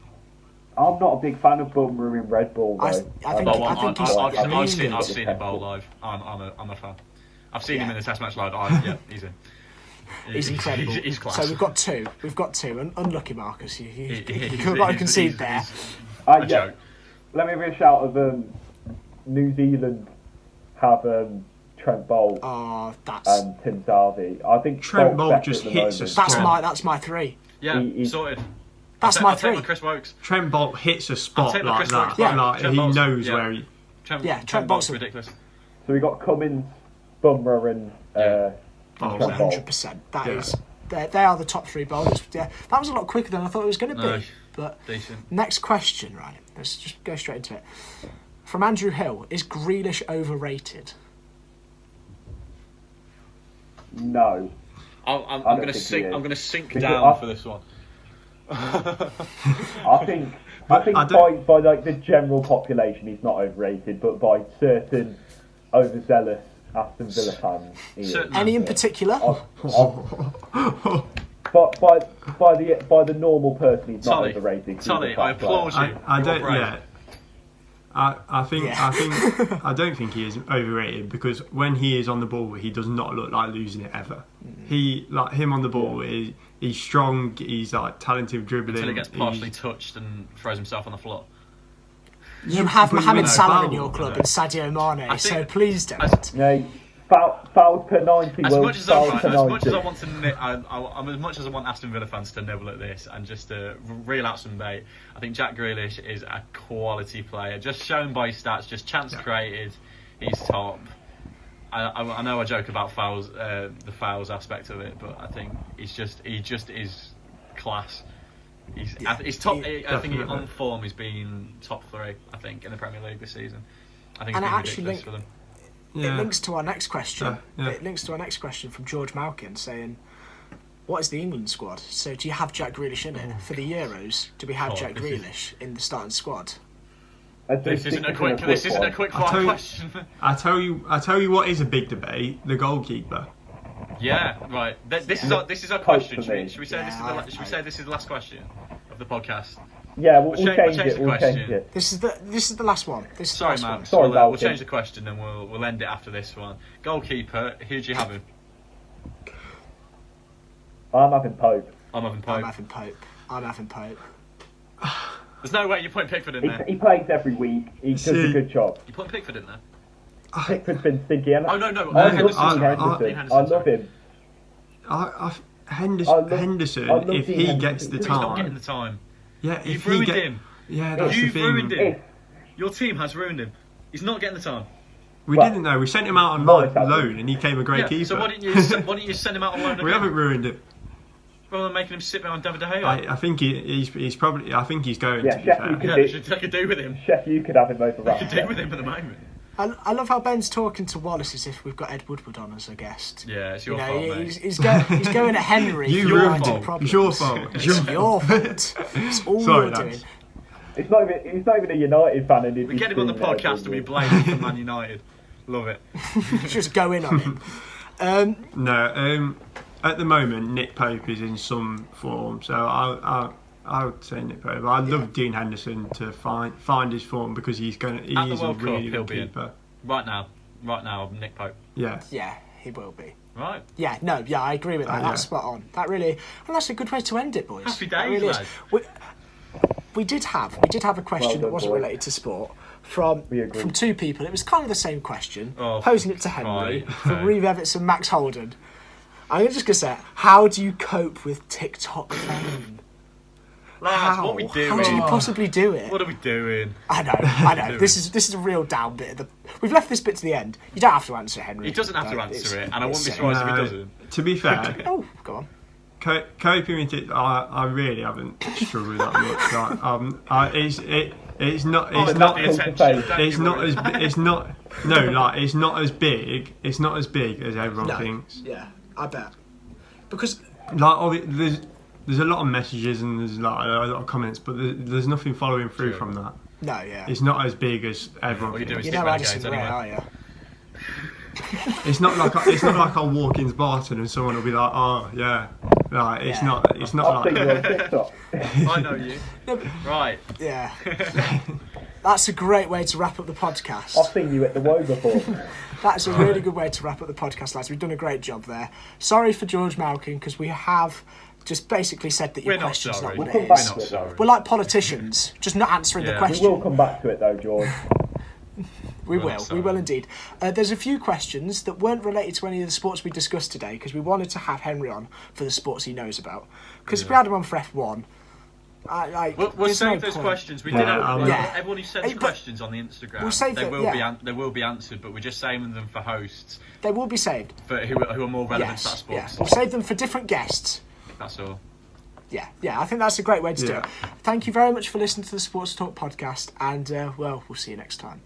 I'm not a big fan of Bumrah in Red Bull, though. I've seen him bowl live. I'm a fan. I've seen him in the Test match live. He's in. He's incredible. He's class. So we've got two. Unlucky Marcus. You got to concede there. Joke. Let me give a shout of New Zealand have Trent Bolt and Tim Salvi. I think Trent Bolt just hits a spot. That's my 3. Yeah, sorted. That's my 3. Chris Wokes. Trent Bolt hits a spot like that. Yeah. Like he knows where he. Trent Bolt's ridiculous. So we got Cummins, Bumrah, and 100%. That is. They are the top 3 bowlers. Yeah, that was a lot quicker than I thought it was going to be. But decent. Next question, right? Let's just go straight into it. From Andrew Hill, is Grealish overrated? No. I'm going to sink down for this one. I think by like the general population, he's not overrated, but by certain overzealous Aston Villa fans, any in particular? But by the normal person, he's not overrated. Tully, I applaud you. I don't. Yeah. I don't think he is overrated because when he is on the ball, he does not look like losing it ever. He him on the ball. He's strong. He's like talented dribbling. Until he gets partially touched and throws himself on the floor. You have Mohamed Salah in your club and Sadio Mane, so please don't. Fouls per 90. As Will, much as fouls per as 90. much as I want to, as much as I want Aston Villa fans to nibble at this and just to reel out some bait, I think Jack Grealish is a quality player, just shown by his stats, just chance created. He's top. I know I joke about fouls, the fouls aspect of it, but I think he just is class. He's top. I think on form he's been top 3. I think in the Premier League this season. I think it's been ridiculous for them. It links to our next question. Yeah. It links to our next question from George Malkin saying, "What is the England squad? So do you have Jack Grealish in it for the Euros? Do we have Jack Grealish in the starting squad?" This isn't a quick fire question. I tell you what is a big debate: the goalkeeper. Yeah, right. This is our question. Should we say this is the last question of the podcast? Yeah, we'll change the it. We'll change it. This is the last one. Sorry, Matt. Sorry, we'll change the question and we'll end it after this one. Goalkeeper, who do you have him? I'm having Pope. I'm having Pope. There's no way you're putting Pickford in there. He plays every week. He does a good job. You're putting Pickford in there? Pickford's been stinky. And no. I love him. Henderson, if he gets the He's time. not getting the time. Yeah, You've ruined him. Yeah, that's You've the thing. ruined him. Your team has ruined him. He's not getting the time. We didn't know. We sent him out on loan, and he came a great keeper. So why didn't you send him out on loan again? We haven't ruined it. Rather than making him sit behind David De Gea. I think he's probably. I think he's going. Yeah, to be fair. They could do with him. Chef, you could have him over They could do with him at the moment. I love how Ben's talking to Wallace as if we've got Ed Woodward on as a guest. Yeah, it's your fault, mate. He's going at Henry. It's your fault. It's your fault. It's your fault. It's all you're doing. He's not even a United fan. And we get him on the podcast and we blame him for Man United. Love it. Just go in on him. No, at the moment Nick Pope is in some form, so I would say Nick Pope. I'd love Dean Henderson to find his form because he's a really good keeper. Right now, Nick Pope. Yeah, he will be. Right. Yeah, I agree with that. That's spot on. And that's a good way to end it, boys. Happy days, lads. We did have a question that wasn't related to sport from 2 people. It was kind of the same question, posing it to Henry from Reeve Evans and Max Holden. I'm just going to say, how do you cope with TikTok fame? Lads, what are we doing? How do you possibly do it? What are we doing? I know. This is a real down bit. We've left this bit to the end. You don't have to answer, Henry. He doesn't have to answer it, and I wouldn't be surprised if he doesn't. To be fair, go on. Coping with it, I really haven't struggled that much. It's not as big. It's not as big as everyone thinks. Yeah, I bet. Because there's a lot of messages and there's a lot of comments, but there's nothing following through from that. No, yeah. It's not as big as everyone. What are you doing? You know Addison Ray, are you? It's not like I'll walk into Barton and someone will be like, oh yeah. Like, it's not like that. I know you. Right. Yeah. That's a great way to wrap up the podcast. I've seen you at the Woe before. That's a really good way to wrap up the podcast, lads. We've done a great job there. Sorry for George Malkin, because we have just basically said that your question's not what it is. We're like politicians, just not answering the question. We will come back to it though, George. We will indeed. There's a few questions that weren't related to any of the sports we discussed today, because we wanted to have Henry on for the sports he knows about. Because if we had him on for F1, we'll save those questions. We did have everyone who sends questions on the Instagram. They will be answered, but we're just saving them for hosts. They will be saved for who are more relevant to that sports. Yeah. We'll save them for different guests. That's all. Yeah, I think that's a great way to do it. Thank you very much for listening to the Sports Talk podcast, and we'll see you next time.